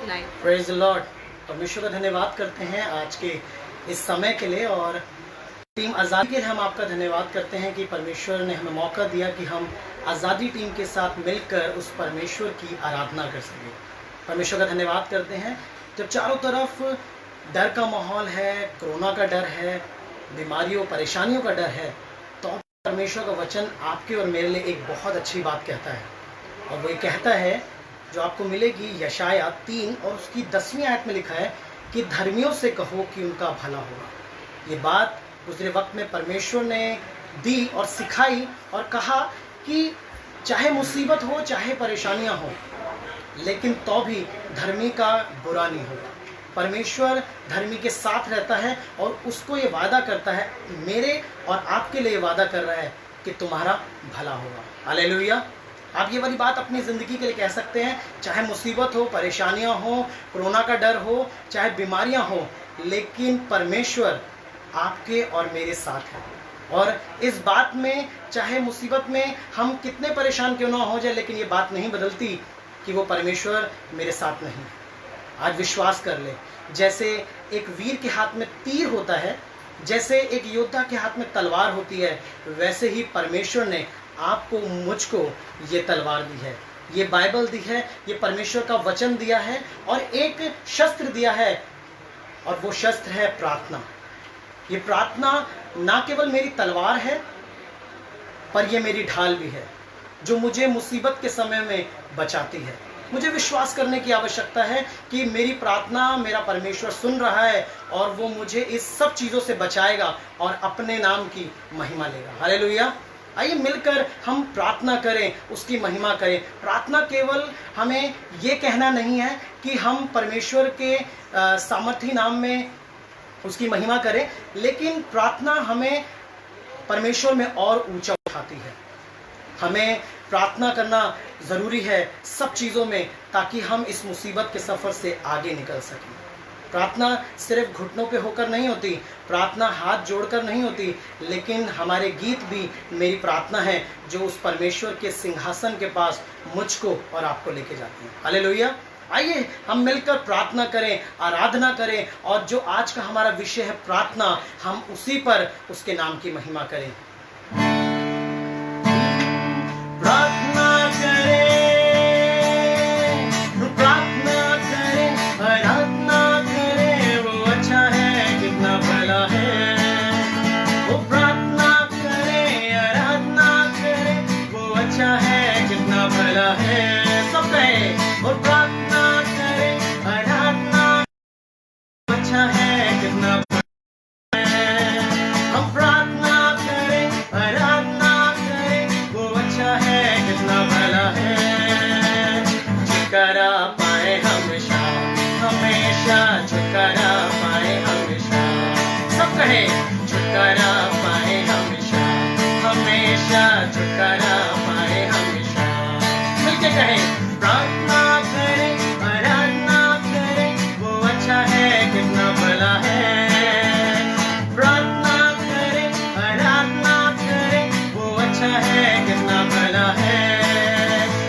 life. Praise the Lord. परमेश्वर का धन्यवाद करते हैं आज के इस समय के लिए, और टीम आज़ादी के लिए हम आपका धन्यवाद करते हैं कि परमेश्वर ने हमें मौका दिया कि हम आज़ादी टीम के साथ मिलकर उस परमेश्वर की आराधना कर सकें। परमेश्वर का धन्यवाद करते हैं। जब चारों तरफ डर का माहौल है, कोरोना का डर है, बीमारियों परेशानियों का डर है, तो परमेश्वर का वचन आपके और मेरे लिए एक बहुत अच्छी बात कहता है, और वो ये कहता है जो आपको मिलेगी यशाया 3 और उसकी 10वीं आयत में लिखा है कि धर्मियों से कहो कि उनका भला होगा। ये बात गुजरे वक्त में परमेश्वर ने दी और सिखाई और कहा कि चाहे मुसीबत हो, चाहे परेशानियां हो, लेकिन तो भी धर्मी का बुरा नहीं होगा। परमेश्वर धर्मी के साथ रहता है और उसको ये वादा करता है, मेरे और आपके लिए वादा कर रहा है कि तुम्हारा भला होगा। हालेलुया। आप ये वाली बात अपनी ज़िंदगी के लिए कह सकते हैं, चाहे मुसीबत हो, परेशानियां हो, कोरोना का डर हो, चाहे बीमारियां हो, लेकिन परमेश्वर आपके और मेरे साथ है। और इस बात में, चाहे मुसीबत में हम कितने परेशान क्यों ना हो जाए, लेकिन ये बात नहीं बदलती कि वो परमेश्वर मेरे साथ नहीं। आज विश्वास कर ले, जैसे एक वीर के हाथ में तीर होता है, जैसे एक योद्धा के हाथ में तलवार होती है, वैसे ही परमेश्वर ने आपको, मुझको ये तलवार दी है, ये बाइबल दी है, ये परमेश्वर का वचन दिया है, और एक शस्त्र दिया है, और वो शस्त्र है प्रार्थना। ये प्रार्थना ना केवल मेरी तलवार है, पर ये मेरी ढाल भी है, जो मुझे मुसीबत के समय में बचाती है। मुझे विश्वास करने की आवश्यकता है कि मेरी प्रार्थना मेरा परमेश्वर सुन रहा है, और वो मुझे इस सब चीज़ों से बचाएगा और अपने नाम की महिमा लेगा। हालेलुया। आइए मिलकर हम प्रार्थना करें, उसकी महिमा करें। प्रार्थना केवल हमें ये कहना नहीं है कि हम परमेश्वर के सामर्थी नाम में उसकी महिमा करें, लेकिन प्रार्थना हमें परमेश्वर में और ऊंचा उठाती है। हमें प्रार्थना करना ज़रूरी है सब चीज़ों में, ताकि हम इस मुसीबत के सफ़र से आगे निकल सकें। प्रार्थना सिर्फ घुटनों पे होकर नहीं होती, प्रार्थना हाथ जोड़कर नहीं होती, लेकिन हमारे गीत भी मेरी प्रार्थना है, जो उस परमेश्वर के सिंहासन के पास मुझको और आपको लेके जाती है। हालेलुया। आइए हम मिलकर प्रार्थना करें, आराधना करें, और जो आज का हमारा विषय है प्रार्थना, हम उसी पर उसके नाम की महिमा करें। प्रार्थना करें, प्रार्थना करें, आराधना करें, वो अच्छा है, कितना भला है। वो प्रार्थना करें, आराधना करें, वो अच्छा है, कितना भला है। सब कहें, और प्रार्थना करें, आराधना अच्छा है, कितना भला है। हम प्रार्थना करें, आराधना करें, वो अच्छा है, कितना भला है। छुटकारा पाए हमेशा, हमेशा छुटकारा पाए हमेशा। सब कहे, छुटकारा पाए हमेशा, हमेशा छुटकारा पाए हमेशा। मिलके कहे, प्रार्थना करें, आराधना करें, वो अच्छा है, कितना भला है। प्रार्थना करें, आराधना करें, वो अच्छा है, कितना भला है।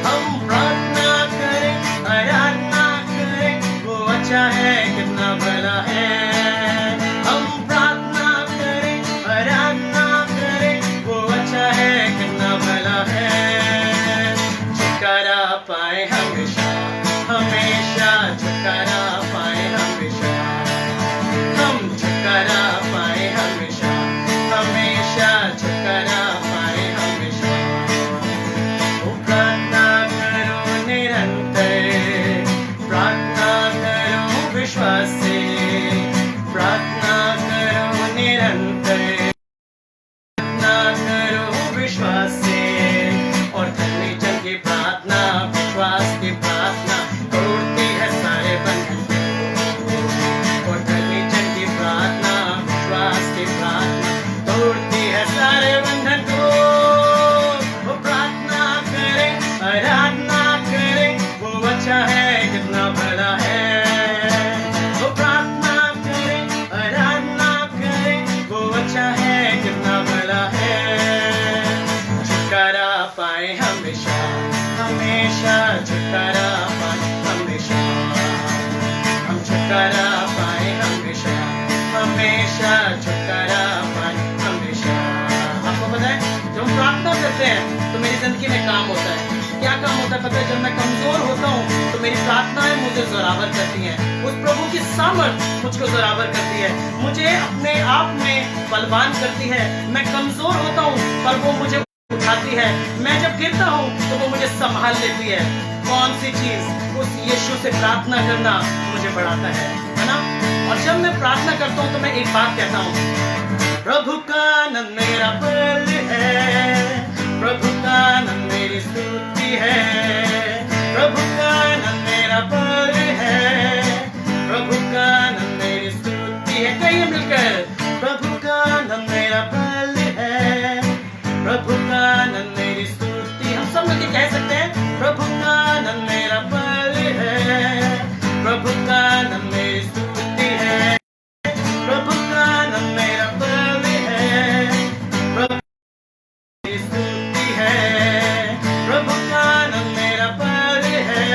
हम प्रार्थना करें, आराधना करें, वो अच्छा है, कितना भला है। हम प्रार्थना करें, आराधना करें, वो अच्छा है, कितना भला है। छुटकारा पाए हमेशा, हमेशा छुटकारा पाए हमेशा। हम छुटकारा पाए हमेशा, हमेशा छुटकारा पाए हमेशा। ओ प्रार्थना करो निरंतर, प्रार्थना करो विश्वास से, प्रार्थना करो निरंतर, प्रार्थना करो विश्वास से। और धर्मी जन की प्रार्थना, विश्वास की प्रार्थना तोड़ती है सारे बंधन। और धर्मी जन की प्रार्थना, विश्वास की प्रार्थना तोड़ती है सारे बंधन को। वो प्रार्थना करें, आराधना करें, वो अच्छा है, कितना भला है। वो प्रार्थना करें, आराधना करें, वो अच्छा है, कितना भला है। छुटकारा पाए हमेशा, हमेशा छुटकारा पाए हमेशा। जिंदगी में काम होता है। क्या काम होता है पता है? जब मैं कमजोर होता हूँ तो मेरी प्रार्थनाएं मुझे जोरावर करती हैं। उस प्रभु की सामर्थ मुझको जोरावर करती है, मुझे अपने आप में बलवान करती है। मैं कमजोर होता हूँ पर वो मुझे उठाती है। मैं जब गिरता हूँ तो वो मुझे संभाल लेती है। कौन सी चीज? उस यीशु से प्रार्थना करना मुझे बढ़ाता है ना। और जब मैं प्रार्थना करता हूँ तो मैं एक बात कहता हूँ, प्रभु का आनंद मेरा बल है, प्रभु का आनंद मेरी स्तुति है, प्रभु का आनंद मेरा बल है, प्रभु का आनंद मेरी स्तुति है। कहिए मिलकर, प्रभु का आनंद मेरा बल है, प्रभु का आनंद मेरी स्तुति। हम सब मिलकर कह सकते हैं, प्रभु का आनंद मेरा बल है, प्रभु का आनंद मेरी स्तुति है, प्रभु का आनंद मेरा बल है, प्रभु की स्तुति है, प्रभु का आनंद मेरा बल है,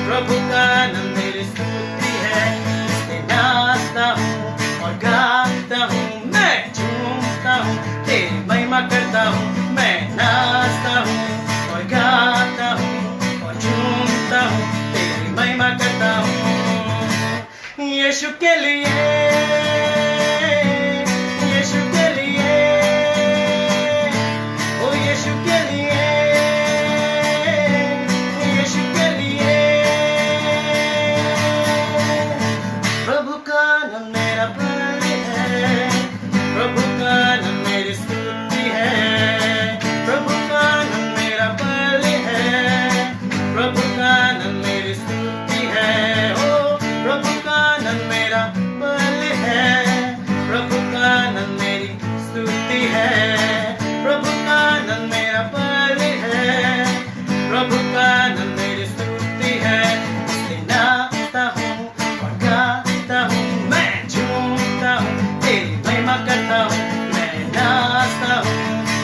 प्रभु का आनंद मेरी स्तुति है। इसलिए नाचता हूँ और गाता हूँ, मैं झूमता हूँ, तेरी महिमा करता हूँ। मैं नाचता हूँ और गाता हूँ और झूमता हूँ, तेरी महिमा करता हूँ। यीशु के लिए, यीशु के लिए, ओ यीशु के लिए, यीशु के लिए। प्रभु का आनंद मेरा बल है, प्रभु का आनंद मेरी स्तुति है, प्रभु का आनंद मेरा बल है, प्रभु का आनंद मेरी स्तुति है। ओ प्रभु का आनंद मेरा बल है, प्रभु का आनंद मेरी स्तुति है, प्रभु का आनंद मेरा बल है, प्रभु का आनंद मेरी स्तुति है। इसलिए नाचता हूँ और गाता हूँ, मैं झूमता हूँ, तेरी महिमा करता हूँ। मैं नाचता हूँ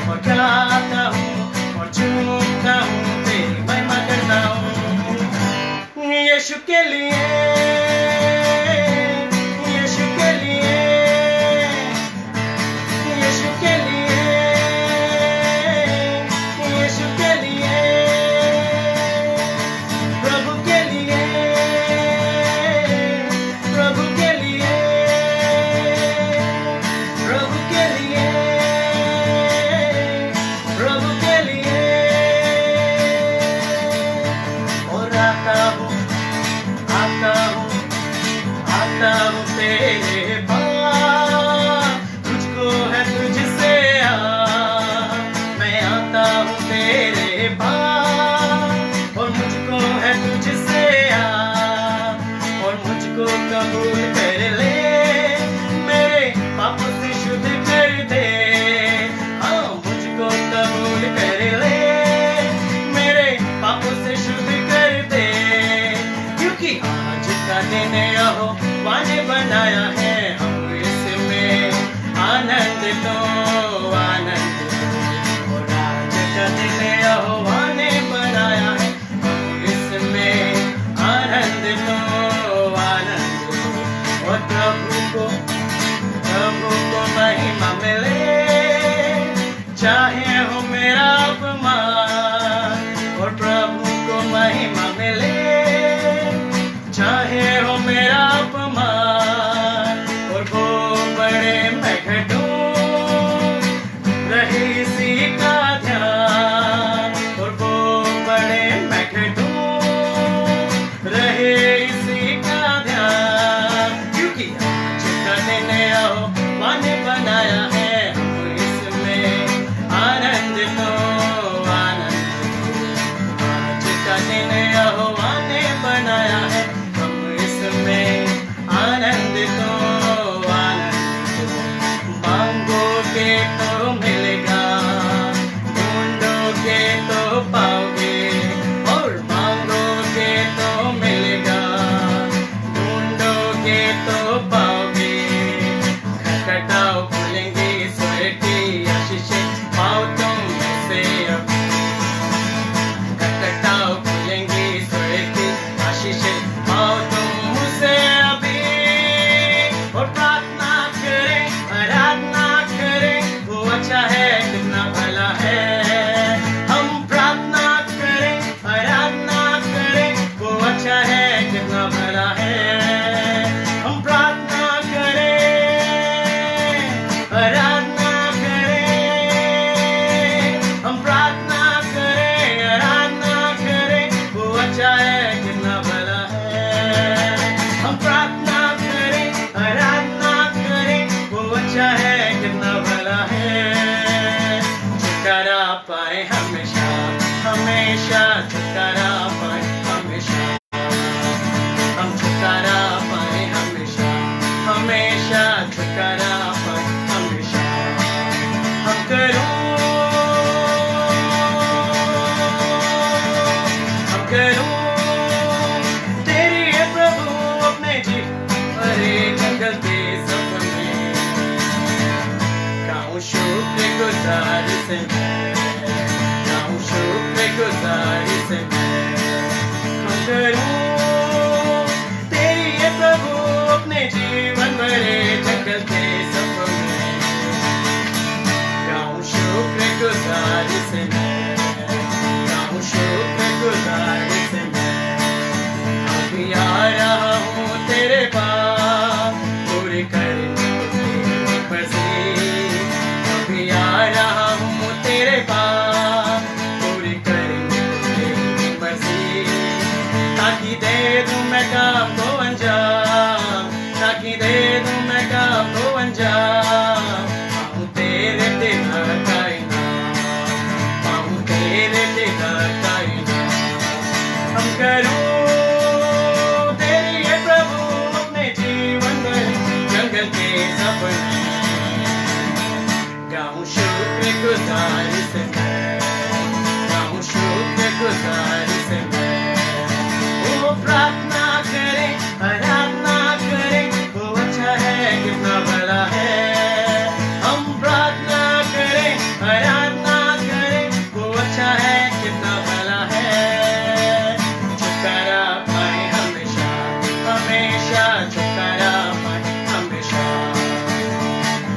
और गाता हूँ और झूमता हूँ, तेरी महिमा करता हूँ। यीशु के लिए, यीशु के लिए, यीशु के लिए, यीशु के लिए, प्रभु के लिए, प्रभु के लिए, प्रभु के लिए, प्रभु के लिए। और आता हूँ, आता हूँ, आता हूँ तेरे पास, मुझको है तुझसे मैं आता हूँ तेरे पास, और मुझको है तुझसे और मुझको कबूल कर ले, मेरे पापों से शुद्ध कर दे। हाँ, मुझको कबूल कर ले, मेरे पापों से शुद्ध कर दे। क्योंकि आज का दिन यहोवा ने बनाया है, हम इसमें आनंद तो आनंद तो। और आज का दिन यहोवा ने बनाया है, हम इसमें आनंद तो आनंद तो। और प्रभु को महिमा मिले, चाहे हो मेरा अपमान। और प्रभु को महिमा मिले, चाहे हो मेरा अपमान। और वो बड़े मैं घटूं, रहे इसी का ध्यान। और वो बड़े मैं घटूं, रहे इसी का ध्यान। क्योंकि आज का दिन यहोवा ने बनाया है, हम इसमें आनंद तो आनंद तो। आज का दिन यहोवा ने बनाया है, हम इसमें आनंद तो आनंद तो। मांगोगे तो मिलेगा, ढूंढोगे तो पाओगे। और मांगोगे तो मिलेगा, ढूंढोगे तो पाओगे। खटखटाओ खुलेंगे ईश्वर की आशीषें, पाओ तुम से अब। खटखटाओ खुलेंगे ईश्वर की आशीषें, पाओ तुम मुझसे अभी। और प्रार्थना करें, आराधना करें, वो अच्छा है, कितना भला है। हम अच्छा है कितना भला है। हम प्रार्थना करें आराधना करें वो अच्छा है कितना भला है। छुटकारा पाए हमेशा हमेशा छुटकारा पाए हमेशा। हम छुटकारा पाए हमेशा हमेशा छुटकारा पाए हमेशा। हम करूं तेरी है प्रभु अपने जी अरे जंगल के सपने। गाऊं शुक्र गुजारी से मैं, गाऊं शुक्र गुजारी से मैं। हम करूं तेरी है प्रभु अपने जीवन भरे जंगल के सपने। गाऊं शुक्र गुजारी से मैं, गाऊं शुक्र गुजारी से मैं। अभी आ रहा हूँ तेरे पास पूरी करने तेरी मर्जी। अभी आ रहा हूँ तेरे पास पूरी करने तेरी मर्जी। ताकि दे दूँ मैं काम को अंजाम, ताकि दे दूँ मैं काम को अंजाम। पाऊँ तेरे दीदार का इनाम, पाऊँ तेरे दीदार का इनाम। हम करूं तेरी है प्रभु अपने जीवन भर जंगल के सपने। गाऊं शुक्र गुजारी से मैं, गाऊं शुक्र गुजारी से मैं। वो प्रार्थना करें आराधना करें वो अच्छा है कितना भला है। हम प्रार्थना करें आराधना करें वो अच्छा है कितना भला है। छुटकारा पाए हमेशा हमेशा छुटकारा पाए हमेशा।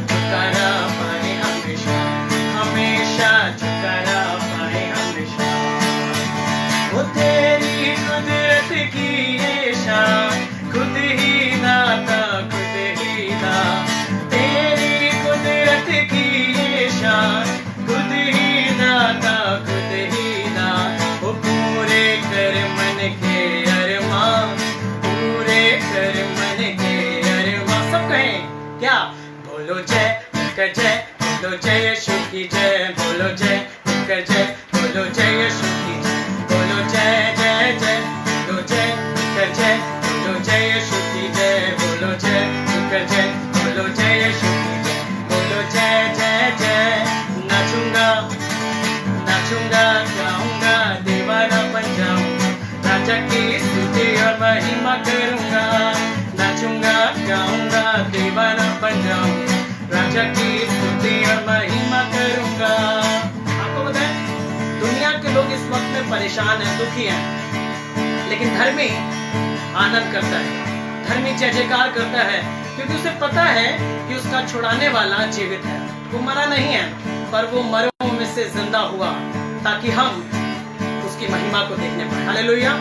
छुटकारा पाए हमेशा हमेशा छुटकारा पाए हमेशा। वो तेरी कुदरत की ये शान खुद ही दाता खुद ही दा। तेरी कुदरत की ये शान खुद ही दाता खुद ही दा। वो पूरे कर मन के अरमान, पूरे कर मन के अरमान। सब कहें क्या? बोलो जय कर जय, बोलो जय यीशु की जय, बोलो जय कर जय, बोलो जय यीशु की जय, बोलो जय जय जय, बोलो जय कर जय, बोलो जय यीशु की जय, बोलो जय कर जय, बोलो जय यीशु की जय, बोलो जय जय जय। नाचूंगा नाचूंगा गाऊंगा दीवाना बन जाऊंगा, राजा की स्तुति और महिमा करूंगा। नाचूंगा गाऊंगा दीवाना बन जाऊंगा, राजा की स्तुति और महिमा करूंगा। आपको बताएं दुनिया के लोग इस वक्त में परेशान हैं दुखी हैं, लेकिन धर्मी आनंद करता है, धर्मी जय जयकार करता है क्योंकि उसे पता है कि उसका छुड़ाने वाला जीवित है। वो मरा नहीं है पर वो मरों में से जिंदा हुआ ताकि हम उसकी महिमा को देखने पाए। हालेलुया।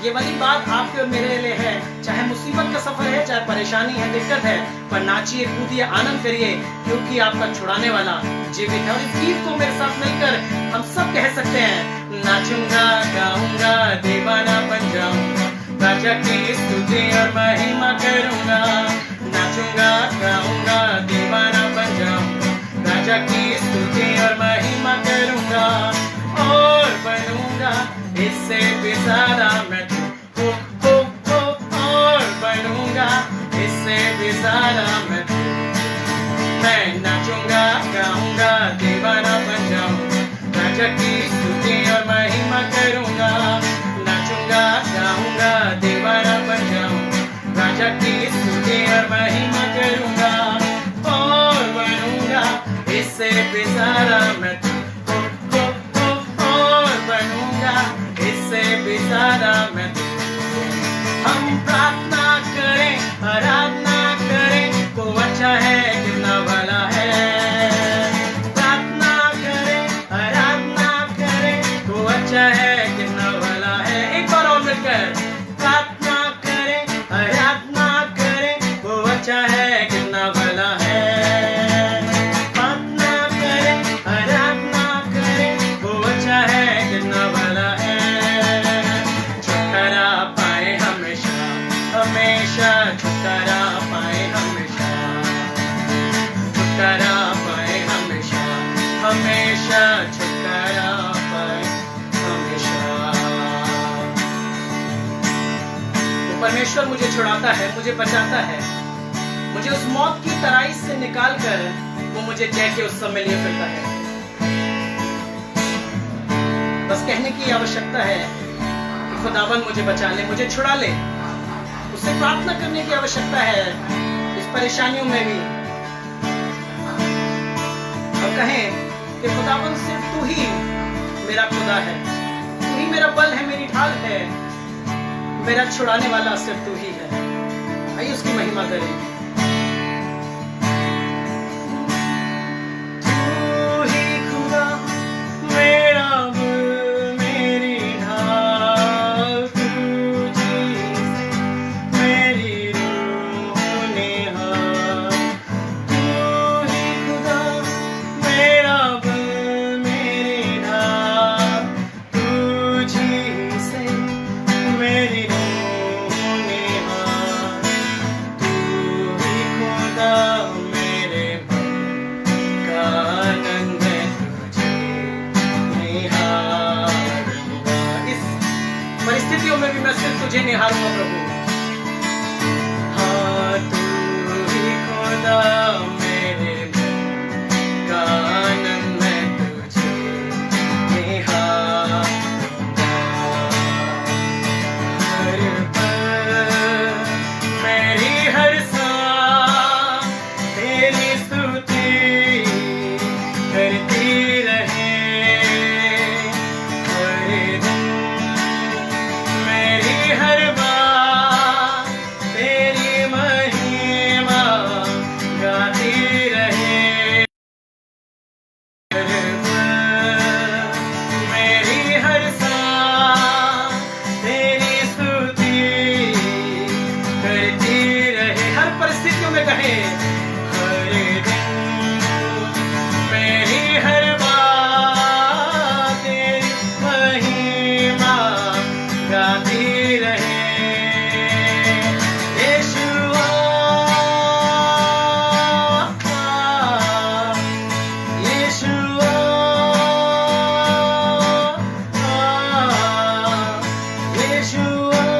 ये वाली बात आपके और मेरे लिए है। चाहे मुसीबत का सफर है, चाहे परेशानी है, दिक्कत है, पर नाचिए कूदिए आनंद करिए क्योंकि आपका छुड़ाने वाला जीवित है। और इस गीत को मेरे साथ मिलकर हम सब कह सकते हैं, नाचूंगा गाऊंगा दीवाना बन जाऊंगा, राजा की स्तुति और महिमा करूंगा। नाचूंगा गाऊंगा दीवाना बन जाऊंगा, राजा की स्तुति और महिमा करूंगा। और बनूंगा इससे भी ज्यादा मैं हो और बनूंगा इससे भी ज्यादा मैं नाचूंगा गाऊंगा दीवाना बन जाऊंगा, राजा की स्तुति और महिमा करूंगा। नाचूंगा गाऊंगा दीवाना बन जाऊंगा, राजा की स्तुति और महिमा करूंगा। और बनूंगा इससे भी ज्यादा मैं और बनूंगा इससे भी ज्यादा मैं। हम प्रार्थना करें आराधना करें वो अच्छा है कितना भला है। प्रार्थना करें आराधना करें वो अच्छा है कितना भला है। एक बार और मिलकर प्रार्थना करें आराधना करें वो अच्छा है कितना भला है। प्रार्थना करें आराधना करें वो अच्छा है कितना भला है। परमेश्वर मुझे छुड़ाता है, मुझे बचाता है, मुझे उस मौत की तराई से निकाल कर वो मुझे जय के उत्सव में लिए फिरता है। बस कहने की आवश्यकता है कि खुदावन मुझे बचा ले, मुझे छुड़ा ले। उससे प्रार्थना करने की आवश्यकता है इस परेशानियों में भी, और कहें कि खुदावन सिर्फ तू ही मेरा खुदा है, तू ही मेरा बल है, मेरी ढाल है, मेरा छुड़ाने वाला सिर्फ तू ही है। आइए उसकी महिमा करें। तू ही खुदा मेरा बल, मेरी ढाल, तुझी से मेरी रूह निहाल। तू ही खुदा मेरा बल, मेरी ढाल, तुझी से मेरी परिस्थितियों में भी मैं सिर्फ तुझे निहारूंगा प्रभु। हाँ, तू ही खुदा मेरे मन का आनंद, मैं तुझे निहारूंगा। हर पल मेरी हर सांस तेरी स्तुति करती रहे। परिस्थितियों में कहे हर दिन मेरी हर बात तेरी महिमा गाती रहे। यीशुआ यीशुआ यीशुआ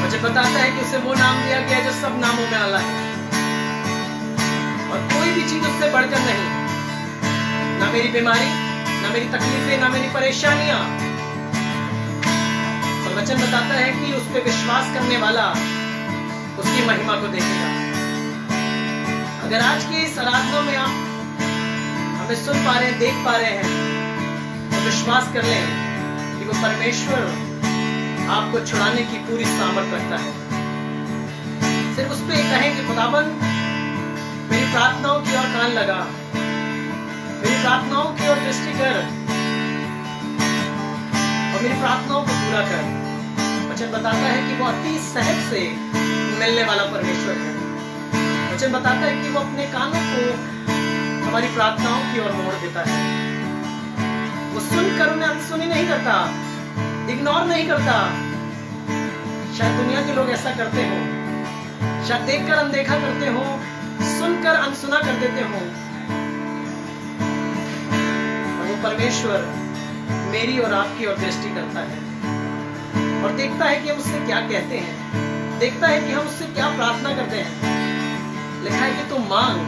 मुझे बताता है कि उसे वो नाम दिया गया जो सब नामों में आला है, और कोई भी चीज उससे बढ़कर नहीं। ना मेरी बीमारी, ना मेरी तकलीफें, ना मेरी परेशानियां। और वचन बताता है कि उस पर विश्वास करने वाला उसकी महिमा को देखेगा। अगर आज के इस आराधना में आप हमें सुन पा रहे हैं, देख पा रहे हैं, तो विश्वास कर लें कि वो परमेश्वर आपको छुड़ाने की पूरी सामर्थ रखता है। सिर्फ उस पे कहें कि खुदावन मेरी प्रार्थनाओं की ओर कान लगा, मेरी प्रार्थनाओं की ओर दृष्टि कर और मेरी प्रार्थनाओं को पूरा कर। वचन बताता है कि वो अति सहज से मिलने वाला परमेश्वर है। वचन बताता है कि वो अपने कानों को हमारी प्रार्थनाओं की ओर मोड़ देता है। वो सुनकर उन्हें अनसुनी नहीं करता, इग्नोर नहीं करता। शायद दुनिया के लोग ऐसा करते हो, शायद देखकर अनदेखा करते हो, सुनकर अनसुना कर देते हो। और वो परमेश्वर मेरी और आपकी ओर दृष्टि करता है और देखता है कि हम उससे क्या कहते हैं, देखता है कि हम उससे क्या प्रार्थना करते हैं। लिखा है कि तुम मांग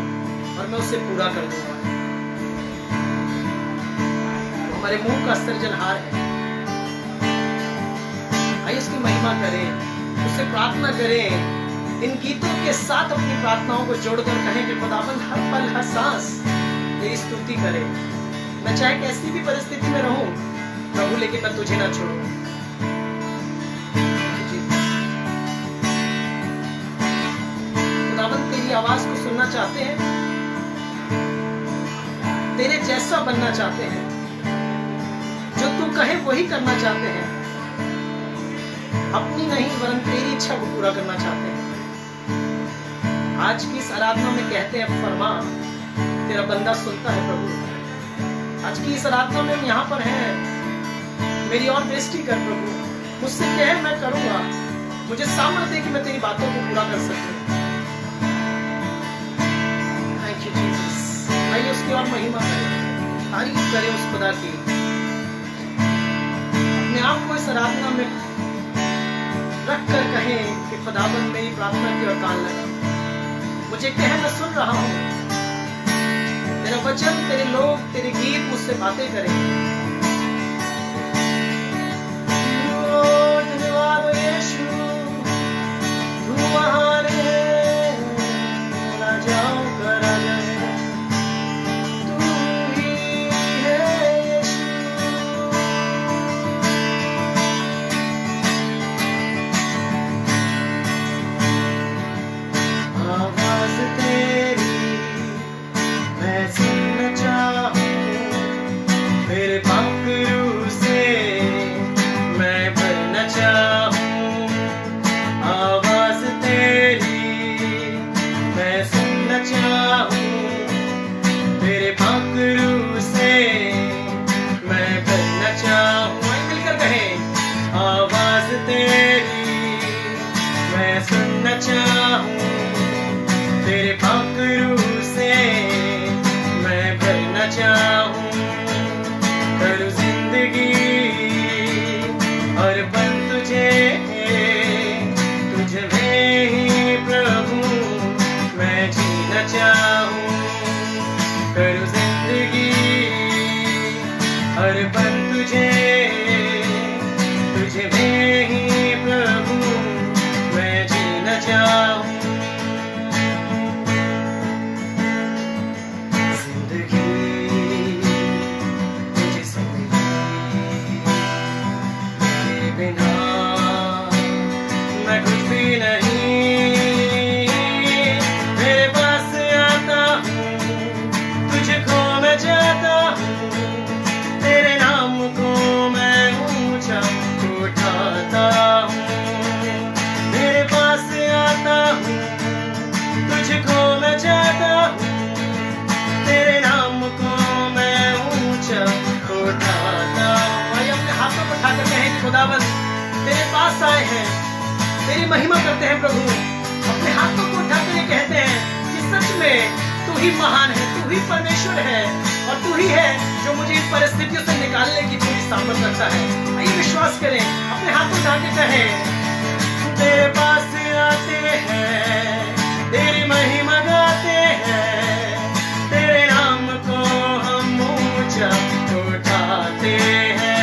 और मैं उसे पूरा कर दूंगा। तो हमारे मुंह का सृजनहार है। आइए उसकी महिमा करें, उससे प्रार्थना करें इन गीतों के साथ अपनी प्रार्थनाओं को जोड़कर कहें कि खुदाबंद हर पल हर सांस तेरी स्तुति करे। मैं चाहे कैसी भी परिस्थिति में रहूं प्रभु, लेकिन मैं तुझे ना छोड़ूं। खुदाबंद तेरी आवाज को सुनना चाहते हैं, तेरे जैसा बनना चाहते हैं, जो तू कहे वही करना चाहते हैं, अपनी नहीं वरन तेरी इच्छा को पूरा करना चाहते हैं। आज की इस आराधना में कहते हैं फरमा, तेरा बंदा सुनता है प्रभु। आज की इस आराधना में हम यहाँ पर हैं, मेरी और बेइज्जती कर प्रभु, मुझसे कह मैं करूंगा, मुझे सामर्थ्य दे कि मैं तेरी बातों को पूरा कर सकूं। Thank you Jesus. आइए उसकी और महिमा करें, तारीफ करें उस खुदा की। अपने आप को इस आराधना में रख कर कहें कि खुदाबंद मेरी प्रार्थना की ओर कान लगा, मुझे कह मैं सुन रहा हूं, तेरा वचन, तेरे लोग, तेरे गीत मुझसे बातें करें। धन्यवाद यीशु, तू महान है, राजाओं का राजा है, तू ही है यीशु। आवाज तेरी मैं सुनना चाहूं, मेरे पाखरू से मैं भरना चाहूं। आवाज तेरी मैं सुनना चाहूं, मेरे पाखरू से मैं भरना चाहूं। आइए मिलकर कहें, आवाज तेरी मैं सुनना चाहूं, तेरे पाखरू से मैं भरना चाहूं। करूं जिंदगी और बन तुझे, तुझ में ही प्रभु मैं जीना चाहूं। करूं जिंदगी और बन तुझे, तुझ में ही प्रभु मैं जीना चाहूं। खुदाबंद तेरे पास आए हैं, तेरी महिमा करते हैं प्रभु। अपने हाथों को उठाकर ये कहते हैं कि सच में तू ही महान है, तू ही परमेश्वर है और तू ही है जो मुझे इन परिस्थितियों से निकालने की पूरी सामर्थ रखता है। आइए विश्वास करें, अपने हाथों उठा के कहें, तेरे पास आते हैं, तेरी महिमा गाते हैं, तेरे नाम को हम ऊंचा उठाते हैं।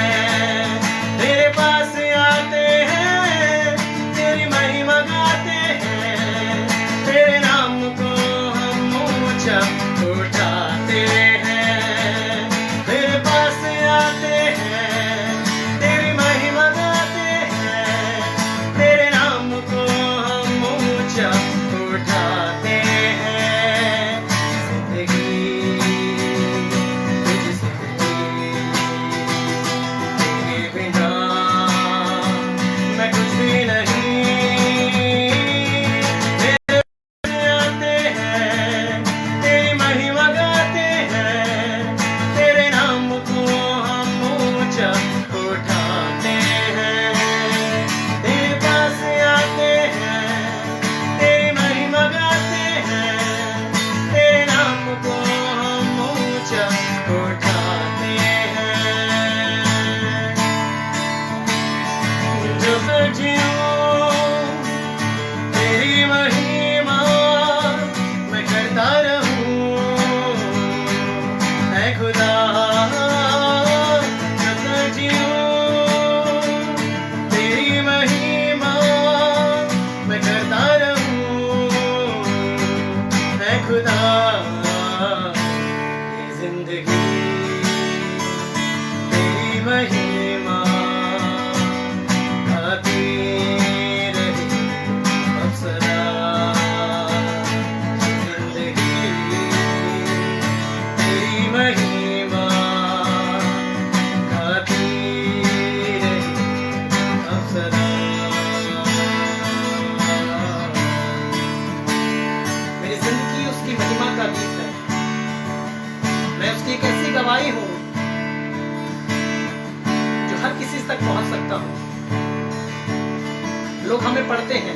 लोग हमें पढ़ते हैं,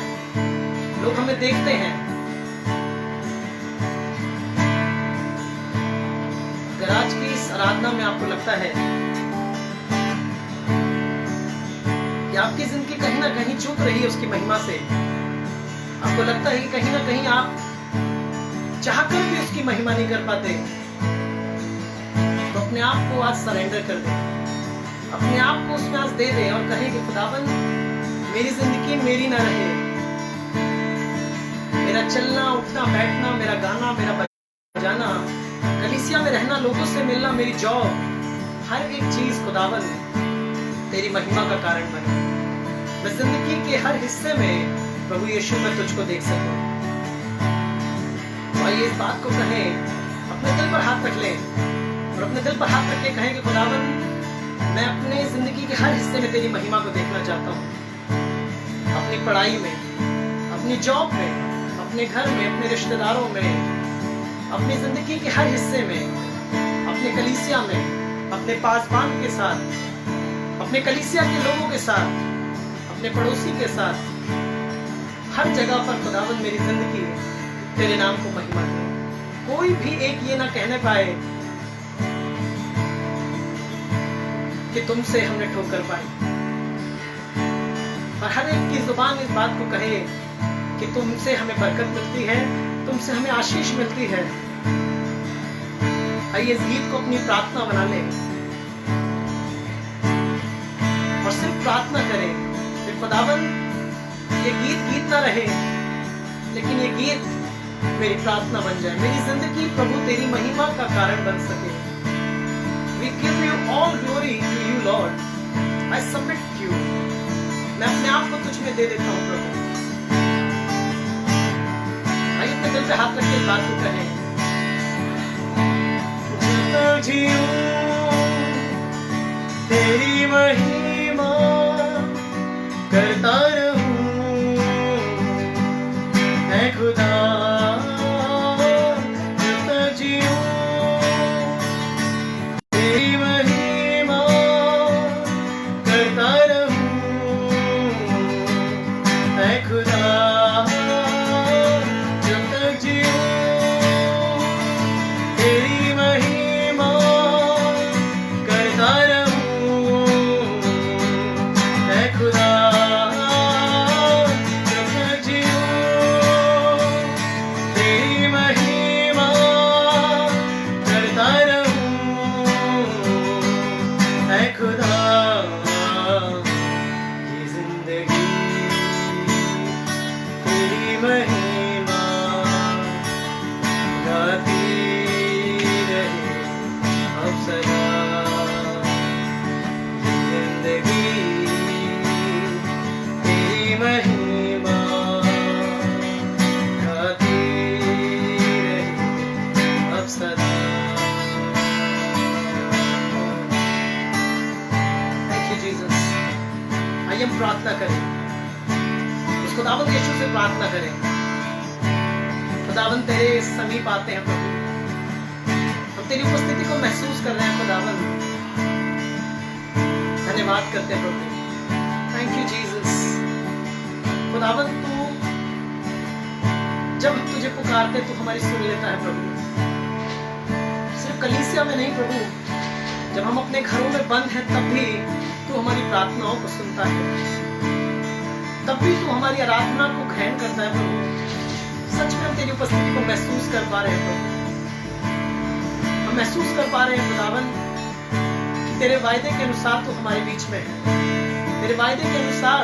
लोग हमें देखते हैं। अगर आज की इस आराधना में आपको लगता है कि आपकी जिंदगी कहीं ना कहीं चूक रही है उसकी महिमा से, आपको लगता है कि कहीं ना कहीं आप चाहकर भी उसकी महिमा नहीं कर पाते, तो अपने आप को आज सरेंडर कर दे, अपने आप को उसमें आज दे दे और कहे कि खुदावन मेरी जिंदगी मेरी ना रहे, मेरा चलना उठना बैठना, मेरा गाना, मेरा बजाना, कलीसिया में रहना, लोगों से मिलना, मेरी जॉब, हर एक चीज खुदावन तेरी महिमा का कारण बने। मैं जिंदगी के हर हिस्से में प्रभु यीशु में तुझको देख सकूं। आइए इस बात को कहें, अपने दिल पर हाथ रख लें और अपने दिल पर हाथ रख के कहें कि खुदावन मैं अपने जिंदगी के हर हिस्से में तेरी महिमा को देखना चाहता हूँ। अपनी पढ़ाई में, अपनी जॉब में, अपने घर में, अपने रिश्तेदारों में, अपनी जिंदगी के हर हिस्से में, अपने कलीसिया में, अपने पासवान के साथ, अपने कलीसिया के लोगों के साथ, अपने पड़ोसी के साथ, हर जगह पर खुदावन मेरी जिंदगी तेरे नाम को महिमा दे। कोई भी एक ये ना कहने पाए कि तुमसे हमने ठोकर पाई, और हर एक की जुबान इस बात को कहे कि तुमसे हमें बरकत मिलती है, तुमसे हमें आशीष मिलती है। आइए इस गीत को अपनी प्रार्थना बना लें और सिर्फ प्रार्थना करें कि खुदावन ये गीत गीत ना रहे, लेकिन ये गीत मेरी प्रार्थना बन जाए, मेरी जिंदगी प्रभु तेरी महिमा का कारण बन सके। We give you all glory to you, Lord. I submit to you. मैं अपने आप को तुझ में दे देता हूँ प्रभु। आइए अपने दिल पे हाथ रख के इस बात को कहें, जितना जीऊं तेरी महिमा करता रहूं, ऐ खुदा जितना जीऊं तेरी महिमा करता रहूं, ऐ खुदा जब तक जीऊं तेरी महिमा करता रहूं, ऐ खुदा जब तक जीऊं तेरी महिमा करता रहूं, ऐ खुदा ये जिंदगी तेरी महिमा गाती रहे अब सदा, ये जिंदगी तेरी महिमा गाती रहे अब सदा। Thank you Jesus. आइए हम प्रार्थना करें, उस खुदावंद यीशु से प्रार्थना करें। खुदावंद तेरे समीप आते हैं प्रभु, हम तेरी उपस्थिति को महसूस कर रहे हैं खुदावंद, धन्यवाद करते हैं प्रभु। Thank you Jesus. खुदावंद तू जब हम तुझे पुकारते तू हमारी सुन लेता है प्रभु। सिर्फ कलीसिया में नहीं प्रभु, जब हम अपने घरों में बंद हैं तब भी तू हमारी प्रार्थनाओं को सुनता है, तब भी तू हमारी आराधना को ग्रहण करता है प्रभु। सच में हम तेरी उपस्थिति को महसूस कर पा रहे हैं प्रभु, हम महसूस कर पा रहे हैं खुदावन कि तेरे वायदे के अनुसार तू हमारे बीच में है, तेरे वायदे के अनुसार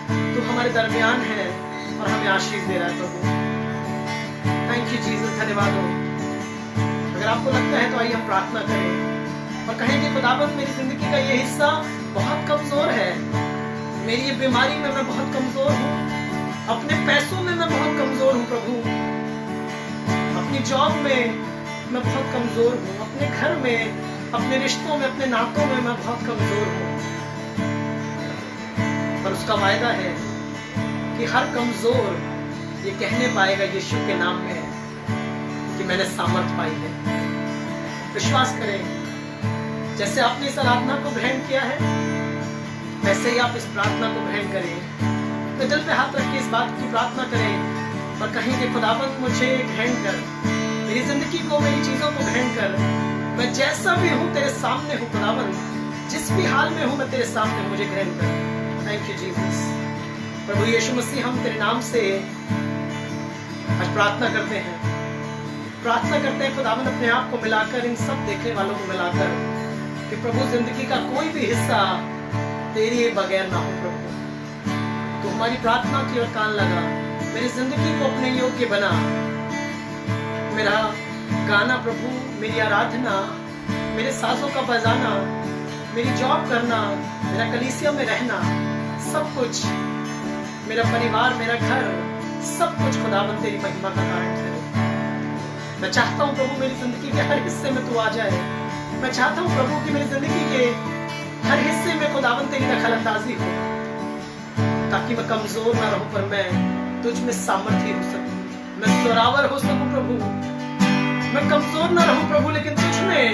तू हमारे दरमियान है और हमें आशीष दे रहा है प्रभु। थैंक यू जीसस, धन्यवाद हो। अगर आपको लगता है तो आइए हम प्रार्थना करें और कहें कि खुदावन मेरी जिंदगी का ये हिस्सा बहुत कमजोर है, मेरी ये बीमारी में मैं बहुत कमजोर हूँ, अपने पैसों में मैं बहुत कमजोर हूँ प्रभु, अपनी जॉब में मैं बहुत कमजोर हूँ, अपने घर में, अपने रिश्तों में, अपने नातों में मैं बहुत कमजोर हूँ। पर उसका वायदा है कि हर कमजोर ये कहने पाएगा यीशु के नाम में कि मैंने सामर्थ पाई है। विश्वास करें, जैसे आपने इस आराधना को ग्रहण किया है वैसे ही आप इस प्रार्थना को ग्रहण करें अपने दिल पे हाथ रख के इस बात की प्रार्थना करें और कहें कि खुदावंद मुझे ग्रहण कर, मेरी जिंदगी को, मेरी चीजों को ग्रहण कर। मैं जैसा भी हूँ तेरे सामने हूँ खुदावंद, जिस भी हाल में हूँ मैं तेरे सामने, मुझे ग्रहण कर। Thank you Jesus. प्रभु यीशु मसीह, हम तेरे नाम से आज प्रार्थना करते हैं खुदावंद, अपने आप को मिलाकर, इन सब देखने वालों को मिलाकर, कि प्रभु जिंदगी का कोई भी हिस्सा तेरे बगैर ना हो। प्रभु तो हमारी प्रार्थना की ओर कान लगा, मेरी जिंदगी को अपने योग्य बना। मेरा गाना प्रभु, मेरी आराधना, मेरे सासों का बजाना, मेरी जॉब करना, मेरा कलीसिया में रहना, सब कुछ, मेरा परिवार, मेरा घर, सब कुछ खुदावंद तेरी महिमा का कारण है। मैं चाहता हूँ प्रभु मेरी जिंदगी के हर हिस्से में तू आ जाए। मैं चाहता हूँ प्रभु कि मेरी जिंदगी के हर हिस्से में खुदावंद तेरी दखलअंदाजी हो, ताकि मैं कमजोर ना रहूं पर मैं तुझ में सामर्थ्य हो सकूं, मैं जोरावर हो सकूं प्रभु। मैं कमजोर ना रहूं प्रभु, लेकिन तुझ में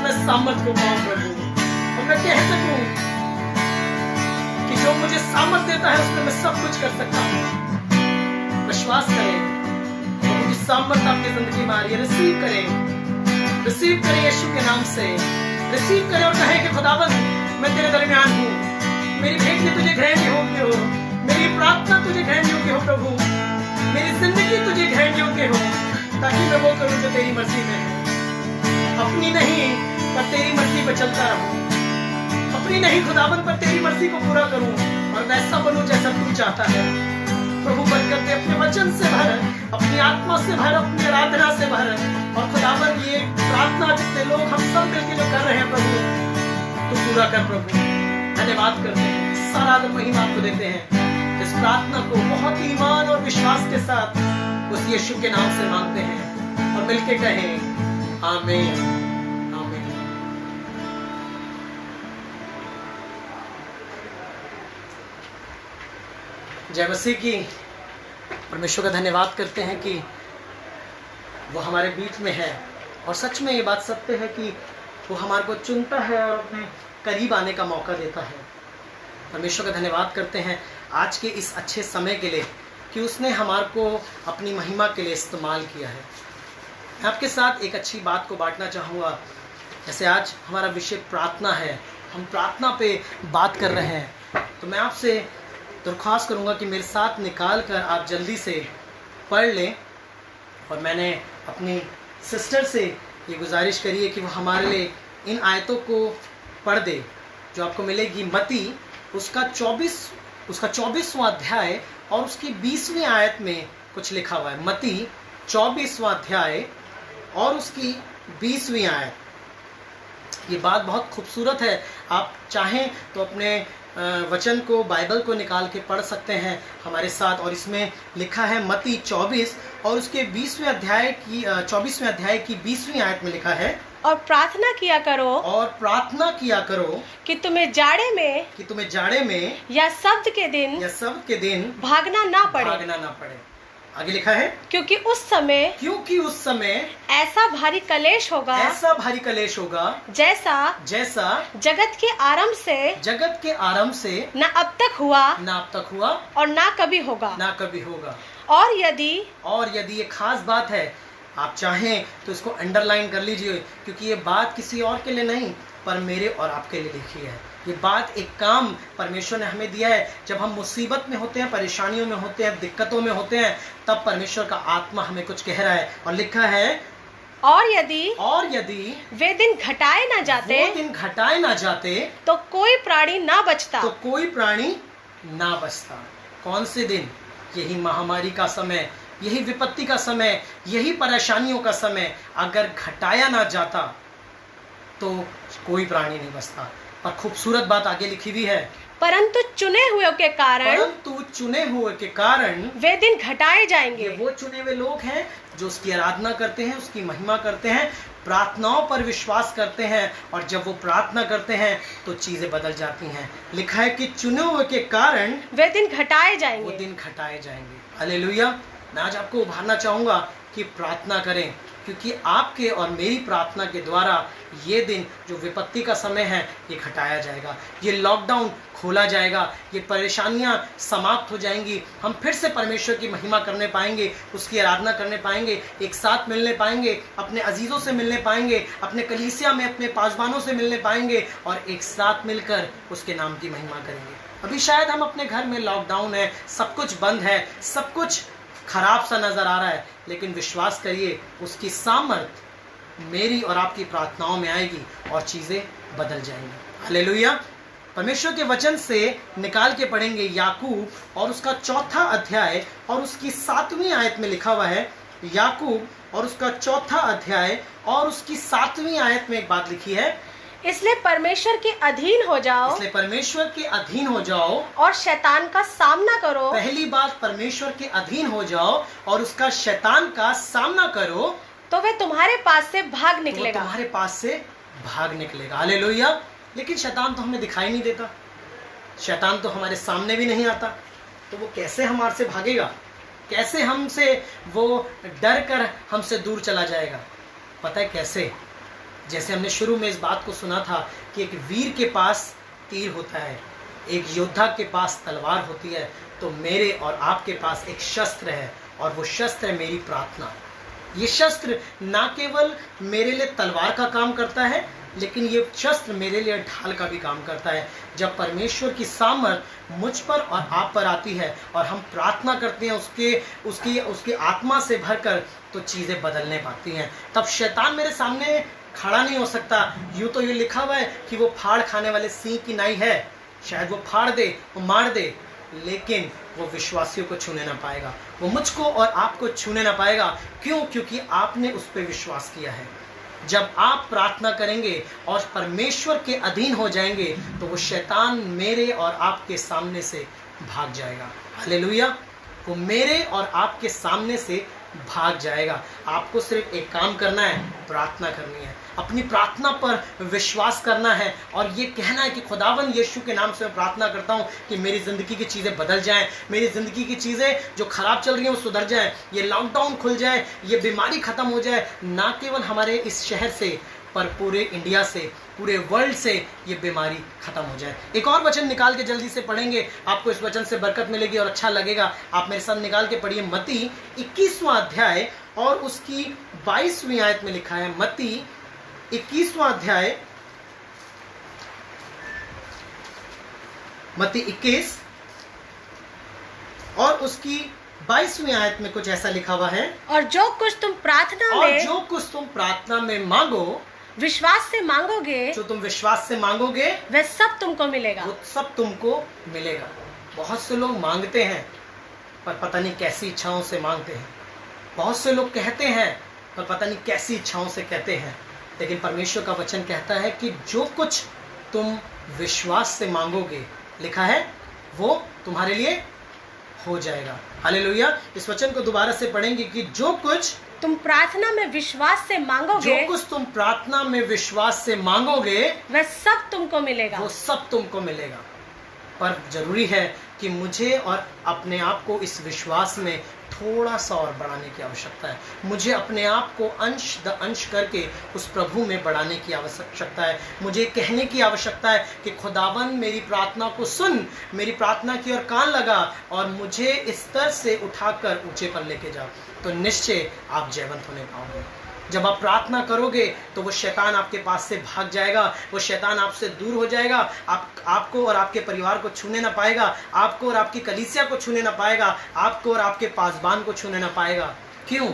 मैं सामर्थ्य को पाऊं प्रभु, और मैं कह सकूं कि जो मुझे सामर्थ्य देता है उसमें मैं सब कुछ कर सकता हूं। विश्वास करें प्रभु की सामर्थ्य आपकी जिंदगी में आ रही है। रिसीव करें यीशु के नाम से, रिसीव करें और कहें कि खुदावंद मैं तेरे दरमियान हूँ, मेरी भेंट में तुझे ग्रहण योग्य हो, मेरी प्रार्थना तुझे ग्रहण योग्य हो प्रभु, मेरी जिंदगी तुझे ग्रहण योग्य हो, ताकि मैं वो करूँ जो तेरी मर्जी में है। अपनी नहीं पर तेरी मर्जी पर चलता रहूं, अपनी नहीं खुदावंद पर तेरी मर्जी को पूरा करूं और वैसा बनूं जैसा तू चाहता है। प्रभु बरकत दे, अपने वचन से भर, अपनी आत्मा से भर, अपनी आराधना से भर। और खुदावंद ये प्रार्थना जितने लोग हम सब मिलकर जो कर रहे हैं प्रभु, तो पूरा कर प्रभु। धन्यवाद करते हैं, सारा आदर महिमा आपको देते हैं। इस प्रार्थना को बहुत ईमान और विश्वास के साथ उस यीशु के नाम से मांगते हैं और मिलके कहें आमीन, आमीन। जय मसीह की। परमेश्वर का धन्यवाद करते हैं कि वो हमारे बीच में है, और सच में ये बात सत्य है कि वो हमारे को चुनता है और अपने करीब आने का मौका देता है। परमेश्वर का धन्यवाद करते हैं आज के इस अच्छे समय के लिए कि उसने हमारे को अपनी महिमा के लिए इस्तेमाल किया है। मैं आपके साथ एक अच्छी बात को बांटना चाहूँगा। जैसे आज हमारा विषय प्रार्थना है, हम प्रार्थना पे बात कर रहे हैं, तो मैं आपसे दरख्वास्त करूँगा कि मेरे साथ निकाल कर आप जल्दी से पढ़ लें। और मैंने अपनी सिस्टर से ये गुजारिश करी है कि वो हमारे लिए इन आयतों को पढ़ दे, जो आपको मिलेगी मत्ती उसका 24वां अध्याय और उसकी 20वीं आयत में कुछ लिखा हुआ है। मत्ती 24वां अध्याय और उसकी 20वीं आयत। ये बात बहुत खूबसूरत है। आप चाहें तो अपने वचन को, बाइबल को निकाल के पढ़ सकते हैं हमारे साथ। और इसमें लिखा है मत्ती 24 और उसके 24वें अध्याय की 20वीं आयत में लिखा है, और प्रार्थना किया करो कि तुम्हें जाड़े में या शब्द के दिन भागना ना पड़े। आगे लिखा है क्योंकि उस समय ऐसा भारी कलेश होगा जैसा जगत के आरंभ से न अब तक हुआ और ना कभी होगा। और यदि ये खास बात है, आप चाहें तो इसको अंडरलाइन कर लीजिए, क्योंकि ये बात किसी और के लिए नहीं पर मेरे और आपके लिए लिखी है। ये बात, एक काम परमेश्वर ने हमें दिया है। जब हम मुसीबत में होते हैं, परेशानियों में होते हैं, दिक्कतों में होते हैं, तब परमेश्वर का आत्मा हमें कुछ कह रहा है। और लिखा है और यदि वे दिन घटाए ना जाते तो कोई प्राणी ना बचता। कौन से दिन? यही महामारी का समय, यही विपत्ति का समय, यही परेशानियों का समय। अगर घटाया ना जाता तो कोई प्राणी नहीं बचता। और खूबसूरत बात आगे लिखी हुई है, परंतु चुने हुए के कारण वे दिन घटाए जाएंगे। वो चुने हुए लोग हैं जो उसकी आराधना करते हैं, उसकी महिमा करते हैं, प्रार्थनाओं पर विश्वास करते हैं, और जब वो प्रार्थना करते हैं तो चीजें बदल जाती हैं। लिखा है कि चुने हुए के कारण वे दिन घटाए जाएंगे। हालेलुया। मैं आज आपको उभारना चाहूंगा कि प्रार्थना करें, क्योंकि आपके और मेरी प्रार्थना के द्वारा ये दिन जो विपत्ति का समय है ये घटाया जाएगा, ये लॉकडाउन खोला जाएगा, ये परेशानियां समाप्त हो जाएंगी। हम फिर से परमेश्वर की महिमा करने पाएंगे, उसकी आराधना करने पाएंगे, एक साथ मिलने पाएंगे, अपने अजीज़ों से मिलने पाएंगे, अपने कलीसिया में अपने पासबानों से मिलने पाएंगे और एक साथ मिलकर उसके नाम की महिमा करेंगे। अभी शायद हम अपने घर में लॉकडाउन है, सब कुछ बंद है, सब कुछ खराब सा नजर आ रहा है, लेकिन विश्वास करिए उसकी सामर्थ मेरी और आपकी प्रार्थनाओं में आएगी और चीजें बदल जाएंगी। हालेलुया। परमेश्वर के वचन से निकाल के पढ़ेंगे याकूब और उसका 4था अध्याय और उसकी 7वीं आयत में लिखा हुआ है। याकूब और उसका 4था अध्याय और उसकी 7वीं आयत में एक बात लिखी है, इसलिए परमेश्वर के अधीन हो जाओ, इसलिए परमेश्वर के अधीन हो जाओ और शैतान का सामना करो। पहली बात, परमेश्वर के अधीन हो जाओ और उसका शैतान का सामना करो, तो वे तुम्हारे पास से भाग तो निकलेगा। तुम्हारे पास से भाग निकलेगा। हालेलुया। लेकिन शैतान तो हमें दिखाई नहीं देता, शैतान तो हमारे सामने भी नहीं आता, तो वो कैसे हमारे से भागेगा? कैसे हमसे वो डर कर हमसे दूर चला जाएगा? पता है कैसे? जैसे हमने शुरू में इस बात को सुना था कि एक वीर के पास तीर होता है, एक योद्धा के पास तलवार होती है, तो मेरे और आपके पास एक शस्त्र है और वो शस्त्र है मेरी प्रार्थना। ये शस्त्र ना केवल मेरे लिए तलवार का काम करता है, लेकिन ये शस्त्र मेरे लिए ढाल का भी काम करता है। जब परमेश्वर की सामर्थ मुझ पर और आप पर आती है और हम प्रार्थना करते हैं उसकी आत्मा से भरकर, तो चीजें बदलने पाती हैं। तब शैतान मेरे सामने खड़ा नहीं हो सकता। यूं तो ये लिखा हुआ है कि वो फाड़ खाने वाले सिंह की नाई है, शायद वो फाड़ दे, वो मार दे, लेकिन वो विश्वासियों को छूने ना पाएगा, वो मुझको और आपको छूने ना पाएगा। क्यों? क्योंकि आपने उस पर विश्वास किया है। जब आप प्रार्थना करेंगे और परमेश्वर के अधीन हो जाएंगे, तो वो शैतान मेरे और आपके सामने से भाग जाएगा। हालेलुया। वो मेरे और आपके सामने से भाग जाएगा। आपको सिर्फ एक काम करना है, प्रार्थना करनी है, अपनी प्रार्थना पर विश्वास करना है और ये कहना है कि खुदावन यीशु के नाम से मैं प्रार्थना करता हूँ कि मेरी ज़िंदगी की चीज़ें बदल जाएं, मेरी ज़िंदगी की चीज़ें जो खराब चल रही हैं वो सुधर जाएं, ये लॉकडाउन खुल जाए, ये बीमारी ख़त्म हो जाए, ना केवल हमारे इस शहर से पर पूरे इंडिया से, पूरे वर्ल्ड से ये बीमारी खत्म हो जाए। एक और वचन निकाल के जल्दी से पढ़ेंगे, आपको इस वचन से बरकत मिलेगी और अच्छा लगेगा। आप मेरे साथ निकाल के पढ़िए मत्ती 21वां अध्याय और उसकी 22वीं आयत में लिखा है। मत्ती 21वां अध्याय, मत्ती 21 और उसकी 22वीं आयत में कुछ ऐसा लिखा हुआ है, और जो कुछ तुम प्रार्थना में मांगो, विश्वास से मांगोगे, जो तुम विश्वास से मांगोगे, वह सब तुमको मिलेगा। वो सब तुमको मिलेगा। बहुत से लोग मांगते हैं पर पता नहीं कैसी इच्छाओं से मांगते हैं। बहुत से लोग कहते हैं पर पता नहीं कैसी इच्छाओं से कहते हैं। लेकिन परमेश्वर का वचन कहता है कि जो कुछ तुम विश्वास से मांगोगे, लिखा है, वो तुम्हारे लिए हो जाएगा। हालेलुया। इस वचन को दोबारा से पढ़ेंगे कि जो कुछ तुम प्रार्थना में विश्वास से मांगोगे, जो कुछ तुम प्रार्थना में विश्वास से मांगोगे, वह सब तुमको मिलेगा। वो सब तुमको मिलेगा। पर जरूरी है कि मुझे और अपने आप को इस विश्वास में थोड़ा सा और बढ़ाने की आवश्यकता है। मुझे अपने आप को अंश द अंश करके उस प्रभु में बढ़ाने की आवश्यकता है। मुझे कहने की आवश्यकता है कि खुदावन मेरी प्रार्थना को सुन, मेरी प्रार्थना की ओर कान लगा और मुझे इस स्तर से उठाकर ऊंचे पर लेके जाओ, तो निश्चय आप जयवंत होने पाओगे। जब आप प्रार्थना करोगे तो वो शैतान आपके पास से भाग जाएगा, वो शैतान आपसे दूर हो जाएगा, आपको और आपके परिवार को छूने ना पाएगा, आपको और आपकी कलीसिया को छूने ना पाएगा, आपको और आपके पासबान को छूने ना पाएगा। क्यों?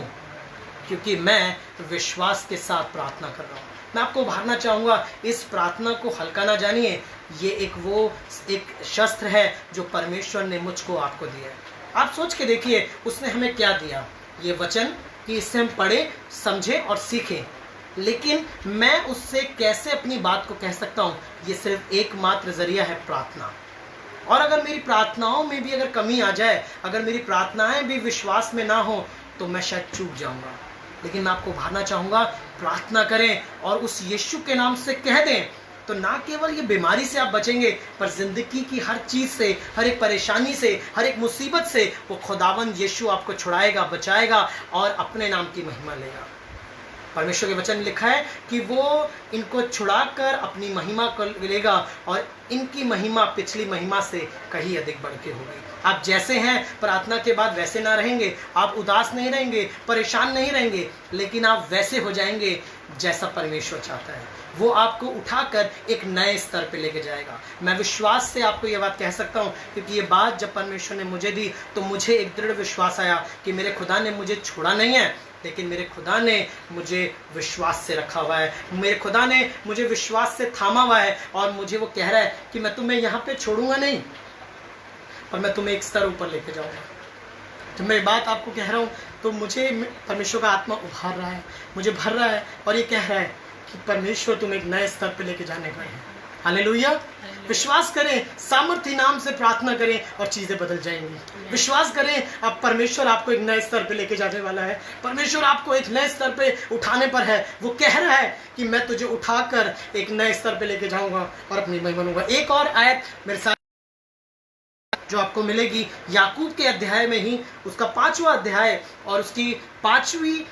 क्योंकि मैं विश्वास के साथ प्रार्थना कर रहा हूँ। मैं आपको उभारना चाहूँगा, इस प्रार्थना को हल्का ना जानिए। ये एक शस्त्र है जो परमेश्वर ने मुझको आपको दिया है। आप सोच के देखिए उसने हमें क्या दिया। ये वचन कि इससे हम पढ़े, समझें और सीखें, लेकिन मैं उससे कैसे अपनी बात को कह सकता हूँ? ये सिर्फ एकमात्र जरिया है, प्रार्थना। और अगर मेरी प्रार्थनाओं में भी अगर कमी आ जाए, अगर मेरी प्रार्थनाएं भी विश्वास में ना हो, तो मैं शायद चूक जाऊंगा। लेकिन मैं आपको उभारना चाहूँगा, प्रार्थना करें और उस यीशु के नाम से कह दें, तो ना केवल ये बीमारी से आप बचेंगे, पर जिंदगी की हर चीज से, हर एक परेशानी से, हर एक मुसीबत से वो खुदावन यीशु आपको छुड़ाएगा, बचाएगा और अपने नाम की महिमा लेगा। परमेश्वर के वचन में लिखा है कि वो इनको छुड़ाकर अपनी महिमा को लेगा और इनकी महिमा पिछली महिमा से कहीं अधिक बढ़ के होगी। आप जैसे हैं प्रार्थना के बाद वैसे ना रहेंगे, आप उदास नहीं रहेंगे, परेशान नहीं रहेंगे, लेकिन आप वैसे हो जाएंगे जैसा परमेश्वर चाहता है। वो आपको उठाकर एक नए स्तर पे लेके जाएगा। मैं विश्वास से आपको ये बात कह सकता हूँ, क्योंकि ये बात जब परमेश्वर ने मुझे दी तो मुझे एक दृढ़ विश्वास आया कि मेरे खुदा ने मुझे छोड़ा नहीं है, लेकिन मेरे खुदा ने मुझे विश्वास से रखा हुआ है, मेरे खुदा ने मुझे विश्वास से थामा हुआ है और मुझे वो कह रहा है कि मैं तुम्हें यहाँ पे छोड़ूंगा नहीं, पर मैं तुम्हें एक स्तर ऊपर लेके जाऊंगा। जब मैं बात आपको कह रहा हूँ तो मुझे परमेश्वर का आत्मा उभार रहा है, मुझे भर रहा है और ये कह रहा है कि परमेश्वर तुम्हें एक नए स्तर पे लेके जाने का है। हालेलुया। विश्वास करें, सामर्थ्य नाम से प्रार्थना करें और चीजें बदल जाएंगी। विश्वास करें, अब परमेश्वर आपको एक नए स्तर पे लेके जाने वाला है। परमेश्वर आपको एक नए स्तर पे उठाने पर है। वो कह रहा है कि मैं तुझे उठाकर एक नए स्तर पे लेके जाऊंगा और अपनी महिमा लूंगा। एक और आयत मेरे साथ जो आपको मिलेगी याकूब के अध्याय में ही, उसका 5वां अध्याय और उसकी पांचवें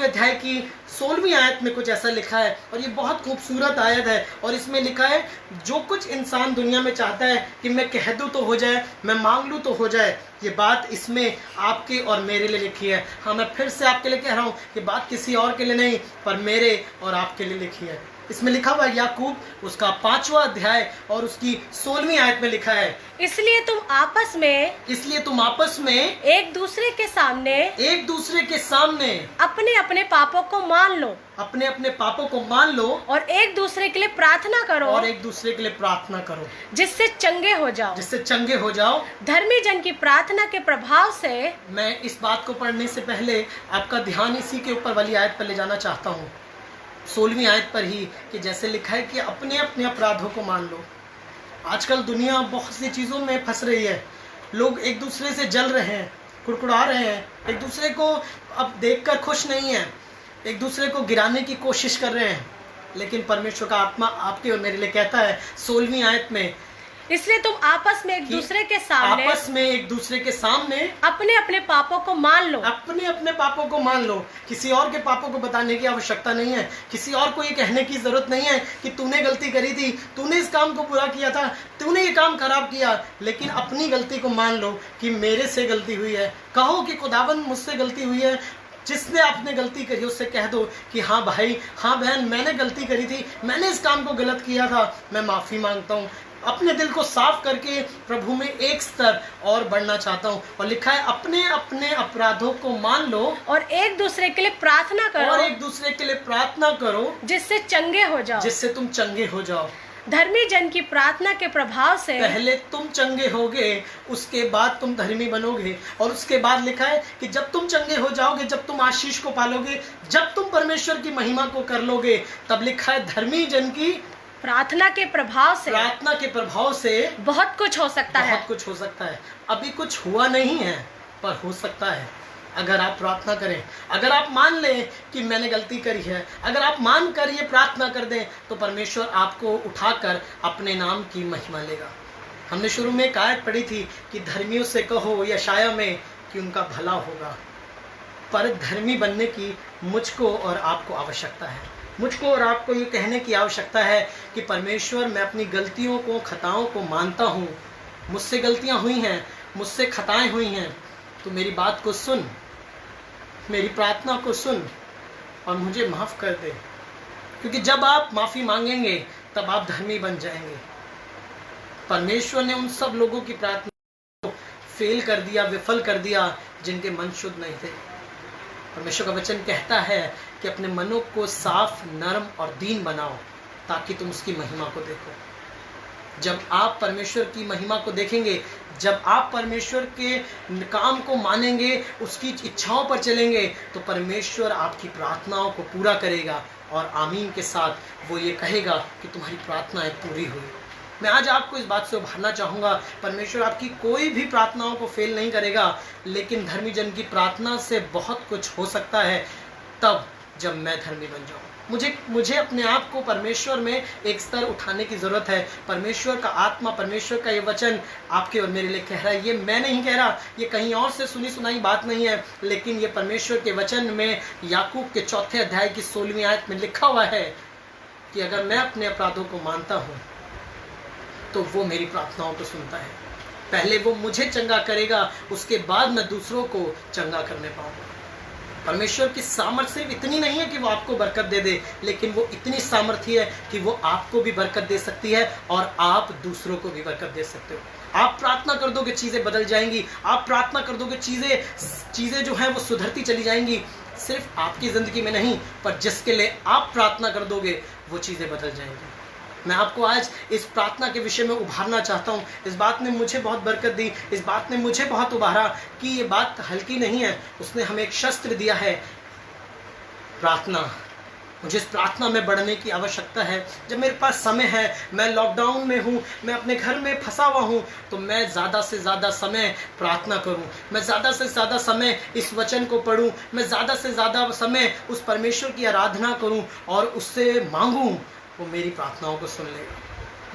अध्याय की 16वीं आयत में कुछ ऐसा लिखा है और ये बहुत खूबसूरत आयत है। और इसमें लिखा है, जो कुछ इंसान दुनिया में चाहता है कि मैं कह दूं तो हो जाए, मैं मांग लूं तो हो जाए, ये बात इसमें आपके और मेरे लिए लिखी है। हाँ, मैं फिर से आपके लिए कह रहा हूँ कि बात किसी और के लिए नहीं, पर मेरे और आपके लिए लिखी है। इसमें लिखा हुआ याकूब उसका 5वां अध्याय और उसकी 16वीं आयत में लिखा है, इसलिए तुम आपस में एक दूसरे के सामने अपने अपने पापों को मान लो और एक दूसरे के लिए प्रार्थना करो, जिससे चंगे हो जाओ। धर्मी जन की प्रार्थना के प्रभाव से। मैं इस बात को पढ़ने से पहले आपका ध्यान इसी के ऊपर वाली आयत पर ले जाना चाहता हूँ, 16वीं आयत पर ही, कि जैसे लिखा है कि अपने अपने अपराधों को मान लो। आजकल दुनिया बहुत सी चीज़ों में फंस रही है। लोग एक दूसरे से जल रहे हैं, कुड़कुड़ा रहे हैं, एक दूसरे को अब देखकर खुश नहीं है, एक दूसरे को गिराने की कोशिश कर रहे हैं। लेकिन परमेश्वर का आत्मा आपके और मेरे लिए कहता है 16वीं आयत में, इसलिए तुम आपस में एक दूसरे के सामने अपने अपने पापों को मान लो। किसी और के पापों को बताने की आवश्यकता नहीं है, किसी और को ये कहने की जरूरत नहीं है कि तूने गलती करी थी, तूने इस काम को पूरा किया था, तूने ये काम खराब किया। लेकिन अपनी गलती को मान लो कि मेरे से गलती हुई है। कहो कि खुदावंद मुझसे गलती हुई है। जिसने आपने गलती करी उससे कह दो कि हाँ भाई, हाँ बहन, मैंने गलती करी थी, मैंने इस काम को गलत किया था, मैं माफ़ी मांगता हूँ। अपने दिल को साफ करके प्रभु में एक स्तर और बढ़ना चाहता हूँ। और लिखा है, अपने अपने अपराधों को मान लो और एक दूसरे के लिए प्रार्थना करो, जिससे तुम चंगे हो जाओ। धर्मी जन की प्रार्थना के प्रभाव से पहले तुम चंगे होगे, उसके बाद तुम धर्मी बनोगे। और उसके बाद लिखा है कि जब तुम चंगे हो जाओगे, जब तुम आशीष को पालोगे, जब तुम परमेश्वर की महिमा को कर लोगे, तब लिखा है धर्मी जन की प्रार्थना के प्रभाव से बहुत कुछ हो सकता है। अभी कुछ हुआ नहीं है, पर हो सकता है अगर आप प्रार्थना करें, अगर आप मान लें कि मैंने गलती करी है, अगर आप मान कर ये प्रार्थना कर दें, तो परमेश्वर आपको उठाकर अपने नाम की महिमा लेगा। हमने शुरू में एक आयत पढ़ी थी कि धर्मियों से कहो यशाया में कि उनका भला होगा। पर धर्मी बनने की मुझको और आपको आवश्यकता है। मुझको और आपको ये कहने की आवश्यकता है कि परमेश्वर, मैं अपनी गलतियों को, खताओं को मानता हूँ, मुझसे गलतियाँ हुई हैं, मुझसे खताएं हुई हैं, तो मेरी बात को सुन, मेरी प्रार्थना को सुन और मुझे माफ़ कर दे। क्योंकि जब आप माफ़ी मांगेंगे तब आप धर्मी बन जाएंगे। परमेश्वर ने उन सब लोगों की प्रार्थना को फेल कर दिया, विफल कर दिया, जिनके मन शुद्ध नहीं थे। परमेश्वर का वचन कहता है कि अपने मनों को साफ, नरम और दीन बनाओ, ताकि तुम उसकी महिमा को देखो। जब आप परमेश्वर की महिमा को देखेंगे, जब आप परमेश्वर के काम को मानेंगे, उसकी इच्छाओं पर चलेंगे, तो परमेश्वर आपकी प्रार्थनाओं को पूरा करेगा और आमीन के साथ वो ये कहेगा कि तुम्हारी प्रार्थनाएं पूरी हुई। मैं आज आपको इस बात से उभारना चाहूँगा, परमेश्वर आपकी कोई भी प्रार्थनाओं को फेल नहीं करेगा, लेकिन धर्मी जन की प्रार्थना से बहुत कुछ हो सकता है। तब जब मैं धर्मी बन जाऊं। मुझे अपने आप को परमेश्वर में एक स्तर उठाने की जरूरत है। परमेश्वर का आत्मा, परमेश्वर का ये वचन आपके और मेरे लिए कह रहा है। ये मैं नहीं कह रहा, ये कहीं और से सुनी सुनाई बात नहीं है, लेकिन ये परमेश्वर के वचन में याकूब के 4 अध्याय की 16वीं आयत में लिखा हुआ है कि अगर मैं अपने अपराधों को मानता हूं तो वो मेरी प्रार्थनाओं को सुनता है। पहले वो मुझे चंगा करेगा, उसके बाद मैं दूसरों को चंगा करने पाऊंगा। परमेश्वर की सामर्थ्य सिर्फ इतनी नहीं है कि वो आपको बरकत दे दे, लेकिन वो इतनी सामर्थ्य है कि वो आपको भी बरकत दे सकती है और आप दूसरों को भी बरकत दे सकते हो। आप प्रार्थना कर दोगे, चीजें बदल जाएंगी। आप प्रार्थना कर दोगे, चीजें जो हैं वो सुधरती चली जाएंगी। सिर्फ आपकी जिंदगी में नहीं, पर जिसके लिए आप प्रार्थना कर दोगे वो चीजें बदल जाएंगी। मैं आपको आज इस प्रार्थना के विषय में उभारना चाहता हूँ। इस बात ने मुझे बहुत बरकत दी, इस बात ने मुझे बहुत उभारा कि ये बात हल्की नहीं है। उसने हमें एक शस्त्र दिया है, प्रार्थना। मुझे इस प्रार्थना में बढ़ने की आवश्यकता है। जब मेरे पास समय है, मैं लॉकडाउन में हूँ, मैं अपने घर में फंसा हुआ हूँ, तो मैं ज़्यादा से ज़्यादा समय प्रार्थना करूँ, मैं ज़्यादा से ज़्यादा समय इस वचन को पढूं, मैं ज़्यादा से ज़्यादा समय उस परमेश्वर की आराधना करूँ और उससे मांगूँ, वो मेरी प्रार्थनाओं को सुन लेगा।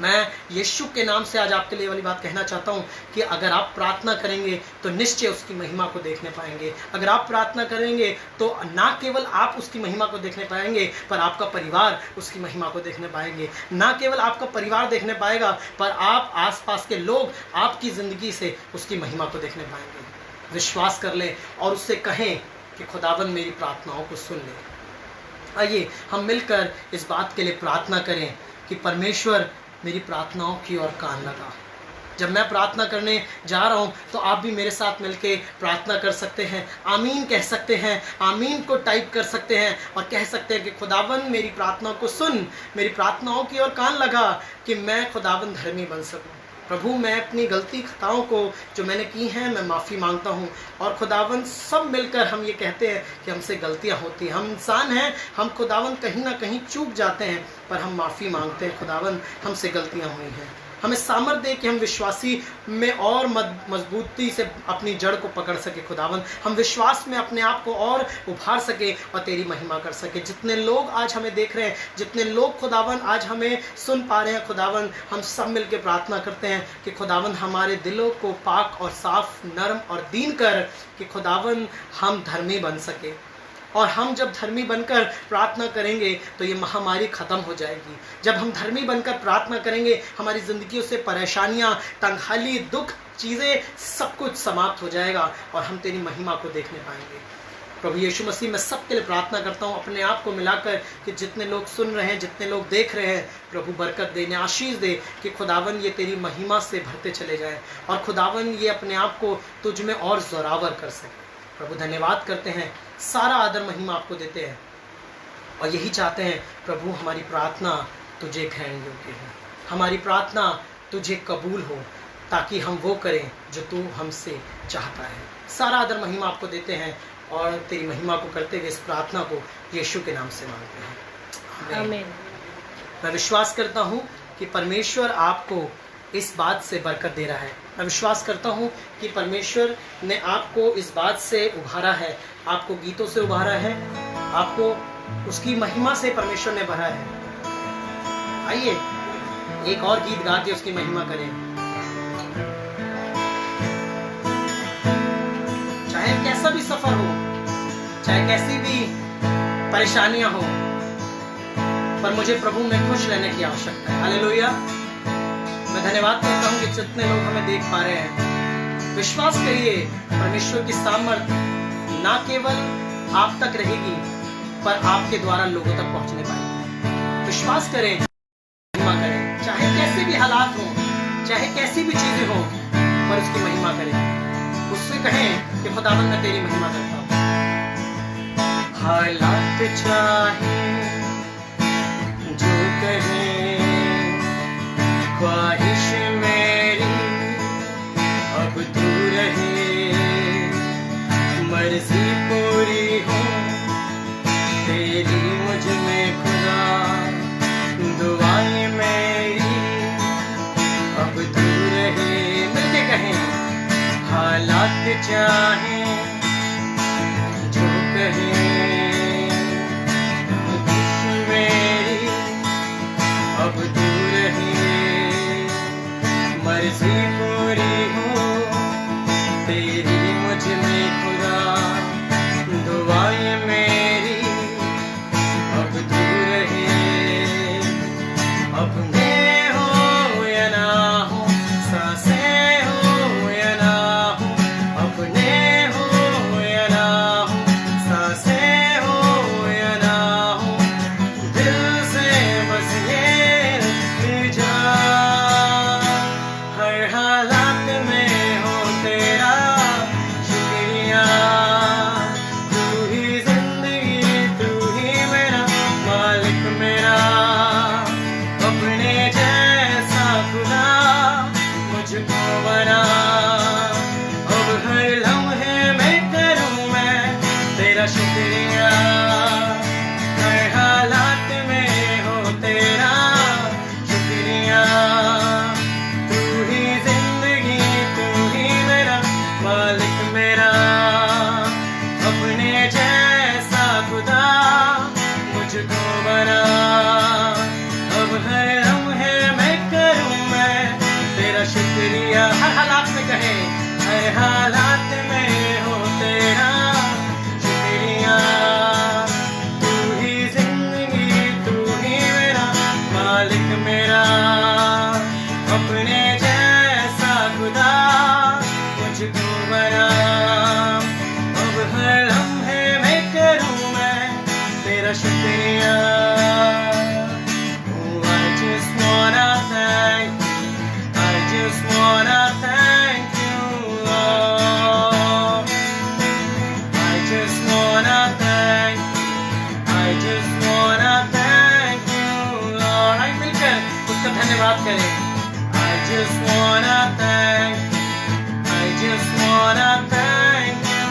मैं यीशु के नाम से आज आपके लिए वाली बात कहना चाहता हूँ कि अगर आप प्रार्थना करेंगे तो निश्चय उसकी महिमा को देखने पाएंगे। अगर आप प्रार्थना करेंगे तो ना केवल आप उसकी महिमा को देखने पाएंगे, पर आपका परिवार उसकी महिमा को देखने पाएंगे। ना केवल आपका परिवार देखने पाएगा, पर आप आसपास के लोग आपकी ज़िंदगी से उसकी महिमा को देखने पाएंगे। विश्वास कर लें और उससे कहें कि खुदावन मेरी प्रार्थनाओं को सुन ले। आइए हम मिलकर इस बात के लिए प्रार्थना करें कि परमेश्वर मेरी प्रार्थनाओं की ओर कान लगा। जब मैं प्रार्थना करने जा रहा हूं तो आप भी मेरे साथ मिलके प्रार्थना कर सकते हैं, आमीन कह सकते हैं, आमीन को टाइप कर सकते हैं और कह सकते हैं कि खुदावन मेरी प्रार्थनाओं को सुन, मेरी प्रार्थनाओं की ओर कान लगा कि मैं खुदावन धर्मी बन सकूं। प्रभु मैं अपनी गलती खताओं को जो मैंने की हैं मैं माफ़ी मांगता हूँ। और खुदावन सब मिलकर हम ये कहते हैं कि हमसे गलतियाँ होती हैं, हम इंसान हैं, हम खुदावन कहीं ना कहीं चूक जाते हैं, पर हम माफ़ी मांगते हैं। खुदावन हमसे गलतियाँ हुई हैं, हमें सामर्थ्य दे कि हम विश्वासी में और मजबूती से अपनी जड़ को पकड़ सके। खुदावन हम विश्वास में अपने आप को और उभार सके और तेरी महिमा कर सके। जितने लोग आज हमें देख रहे हैं, जितने लोग खुदावन आज हमें सुन पा रहे हैं, खुदावन हम सब मिलकर प्रार्थना करते हैं कि खुदावन हमारे दिलों को पाक और साफ, नरम और दीन कर कि खुदावन हम धर्मी बन सके। और हम जब धर्मी बनकर प्रार्थना करेंगे तो ये महामारी खत्म हो जाएगी। जब हम धर्मी बनकर प्रार्थना करेंगे हमारी जिंदगियों से परेशानियां, तंगहाली, दुख, चीज़ें सब कुछ समाप्त हो जाएगा और हम तेरी महिमा को देखने पाएंगे। प्रभु यीशु मसीह मैं सबके लिए प्रार्थना करता हूँ, अपने आप को मिलाकर कि जितने लोग सुन रहे हैं, जितने लोग देख रहे हैं, प्रभु बरकत देने, आशीष दे कि खुदावन ये तेरी महिमा से भरते चले जाएं और खुदावन ये अपने आप को तुझ में और जोरावर कर सके। प्रभु धन्यवाद करते हैं, सारा आदर महिमा आपको देते हैं और यही चाहते हैं प्रभु हमारी प्रार्थना तुझे ग्रहण योग्य हो, हमारी प्रार्थना तुझे कबूल हो, ताकि हम वो करें जो तू हमसे चाहता है। सारा आदर महिमा आपको देते हैं और तेरी महिमा को करते हुए इस प्रार्थना को यीशु के नाम से मांगते हैं, आमीन। मैं विश्वास करता हूँ कि परमेश्वर आपको इस बात से बरकत दे रहा है। मैं विश्वास करता हूँ कि परमेश्वर ने आपको इस बात से उभारा है, आपको गीतों से उभारा है, आपको उसकी महिमा से परमेश्वर ने भरा है। आइए एक और गीत गा के उसकी महिमा करें। चाहे कैसा भी सफर हो, चाहे कैसी भी परेशानियां हो, पर मुझे प्रभु में खुश रहने की आवश्यकता है। हालेलुया। मैं धन्यवाद करता हूँ कि जितने लोग हमें देख पा रहे हैं, विश्वास करिए परमेश्वर की सामर्थ ना केवल आप तक रहेगी पर आपके द्वारा लोगों तक पहुंचने पाएगी। विश्वास करें, महिमा करें, चाहे कैसे भी हालात हो, चाहे कैसी भी चीजें हो, पर उसकी महिमा करें। उससे कहें कि खुदावन मैं तेरी महिमा करता हूँ। हालात चाहे जो कहें, ख्वाहिश मेरी अब तू रहे, मर्जी पूरी हो तेरी मुझ में खुदा, दुआएं मेरी अब तू रहे। मिलके कहें, हालात चाहे जो कहें, तेरा शुक्रिया, हर हालात में हो तेरा शुक्रिया। तू ही जिंदगी, तू ही मेरा मालिक मेरा, अपने जैसा खुदा मुझको बना। अब हर लम्हे मैं करूं मैं तेरा शुक्रिया। हर हालात में कहे, हर हालात में हो तेरा शुक्रिया। तू ही जिंदगी, तू ही मेरा मालिक मेरा, अपने जैसा खुदा मुझको बना। अब हर लम्हे में करूं मैं तेरा शुक्रिया। I just wanna thank you, I just wanna thank you, Lord. I just wanna thank you, I just wanna thank you, Lord. आइए मिलकर उसका धन्यवाद करें। I just wanna thank you, I just wanna thank you,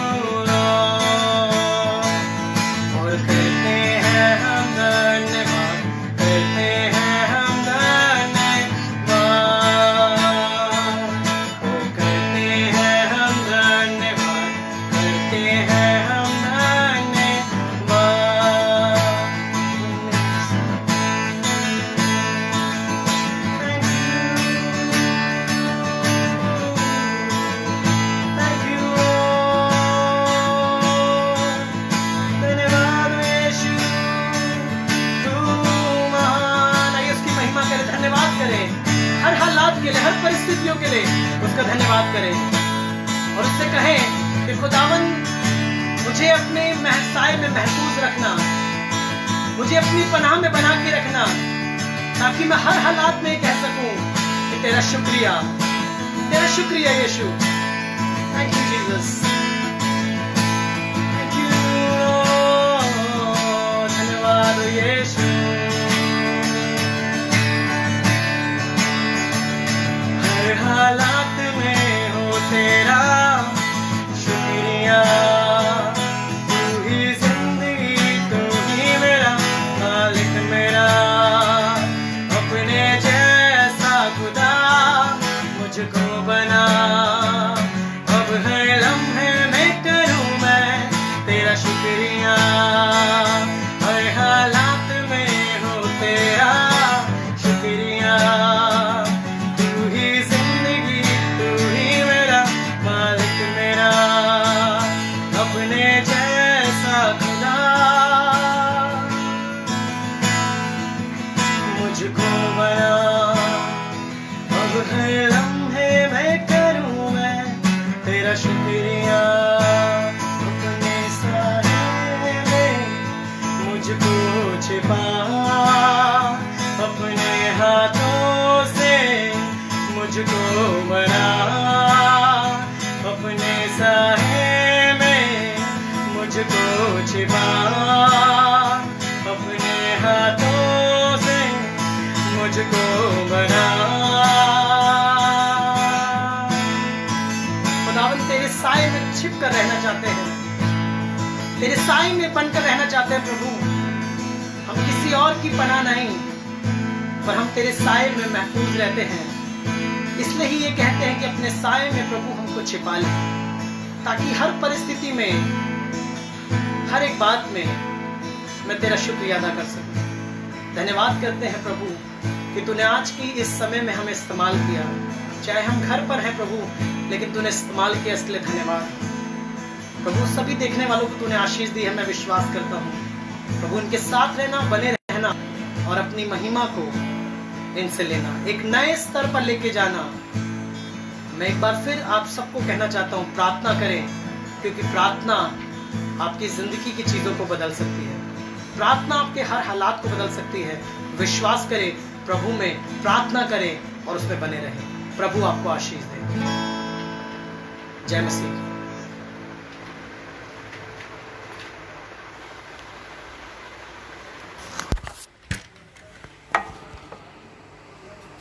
Lord. और करते हैं हम धन्यवाद, करते हैं हम धन्यवाद, और करते हैं हम धन्यवाद, करते हैं हम धन्यवाद। Thank you, धन्यवाद यीशु, तू महान। आइए उसकी महिमा करें, धन्यवाद करें। हर हालात के लिए, हर परिस्थितियों के लिए उसका धन्यवाद करें और उससे कहें कि खुदावन मुझे अपने साए में महफूज रखना, मुझे अपनी पनाह में बना के रखना, ताकि मैं हर हालात में कह सकूं कि तेरा शुक्रिया, तेरा शुक्रिया यीशु। Thank you Jesus, thank you Lord, धन्यवाद यीशु। हर हालात में हो तेरा शुक्रिया। तू ही जिंदगी, तू ही मेरा मालिक मेरा, अपने जैसा खुदा मुझको बना। अब हर लम्हे में करूं मैं तेरा शुक्रिया। हर हालात में हो तेरा शुक्रिया। तू ही जिंदगी, तू ही मेरा मालिक मेरा, अपने जैसा खुदा मुझको बना। अब हर लम्हे में करूं मैं तेरा शुक्रिया। अपने साए में मुझको छिपा, अपने हाथों से मुझको बना। अपने साए में मुझको छिपा, अपने हाथों से मुझको बना। खुदावन तेरे साए में छिप कर रहना चाहते हैं, तेरे साए में बनकर रहना चाहते हैं प्रभु। हम किसी और की पनाह नहीं, पर हम तेरे साए में महफूज रहते हैं। इसलिए ही ये कहते हैं कि अपने साए में प्रभु हमको छिपा ले, ताकि हर परिस्थिति में, हर एक बात में मैं तेरा शुक्रिया अदा कर सकूं। धन्यवाद करते हैं प्रभु कि तूने आज की इस समय में हमें इस्तेमाल किया। चाहे हम घर पर हैं प्रभु, लेकिन तूने इस्तेमाल किया, इसके लिए धन्यवाद प्रभु। सभी देखने वालों को तूने आशीष दी है, मैं विश्वास करता हूँ प्रभु। इनके साथ रहना, बने रहना और अपनी महिमा को इनसे लेना, एक नए स्तर पर लेके जाना। मैं एक बार फिर आप सबको कहना चाहता हूँ, प्रार्थना करें, क्योंकि प्रार्थना आपकी जिंदगी की चीजों को बदल सकती है। प्रार्थना आपके हर हालात को बदल सकती है। विश्वास करें प्रभु में, प्रार्थना करें और उसमें बने रहें। प्रभु आपको आशीष दे। जय मसीह।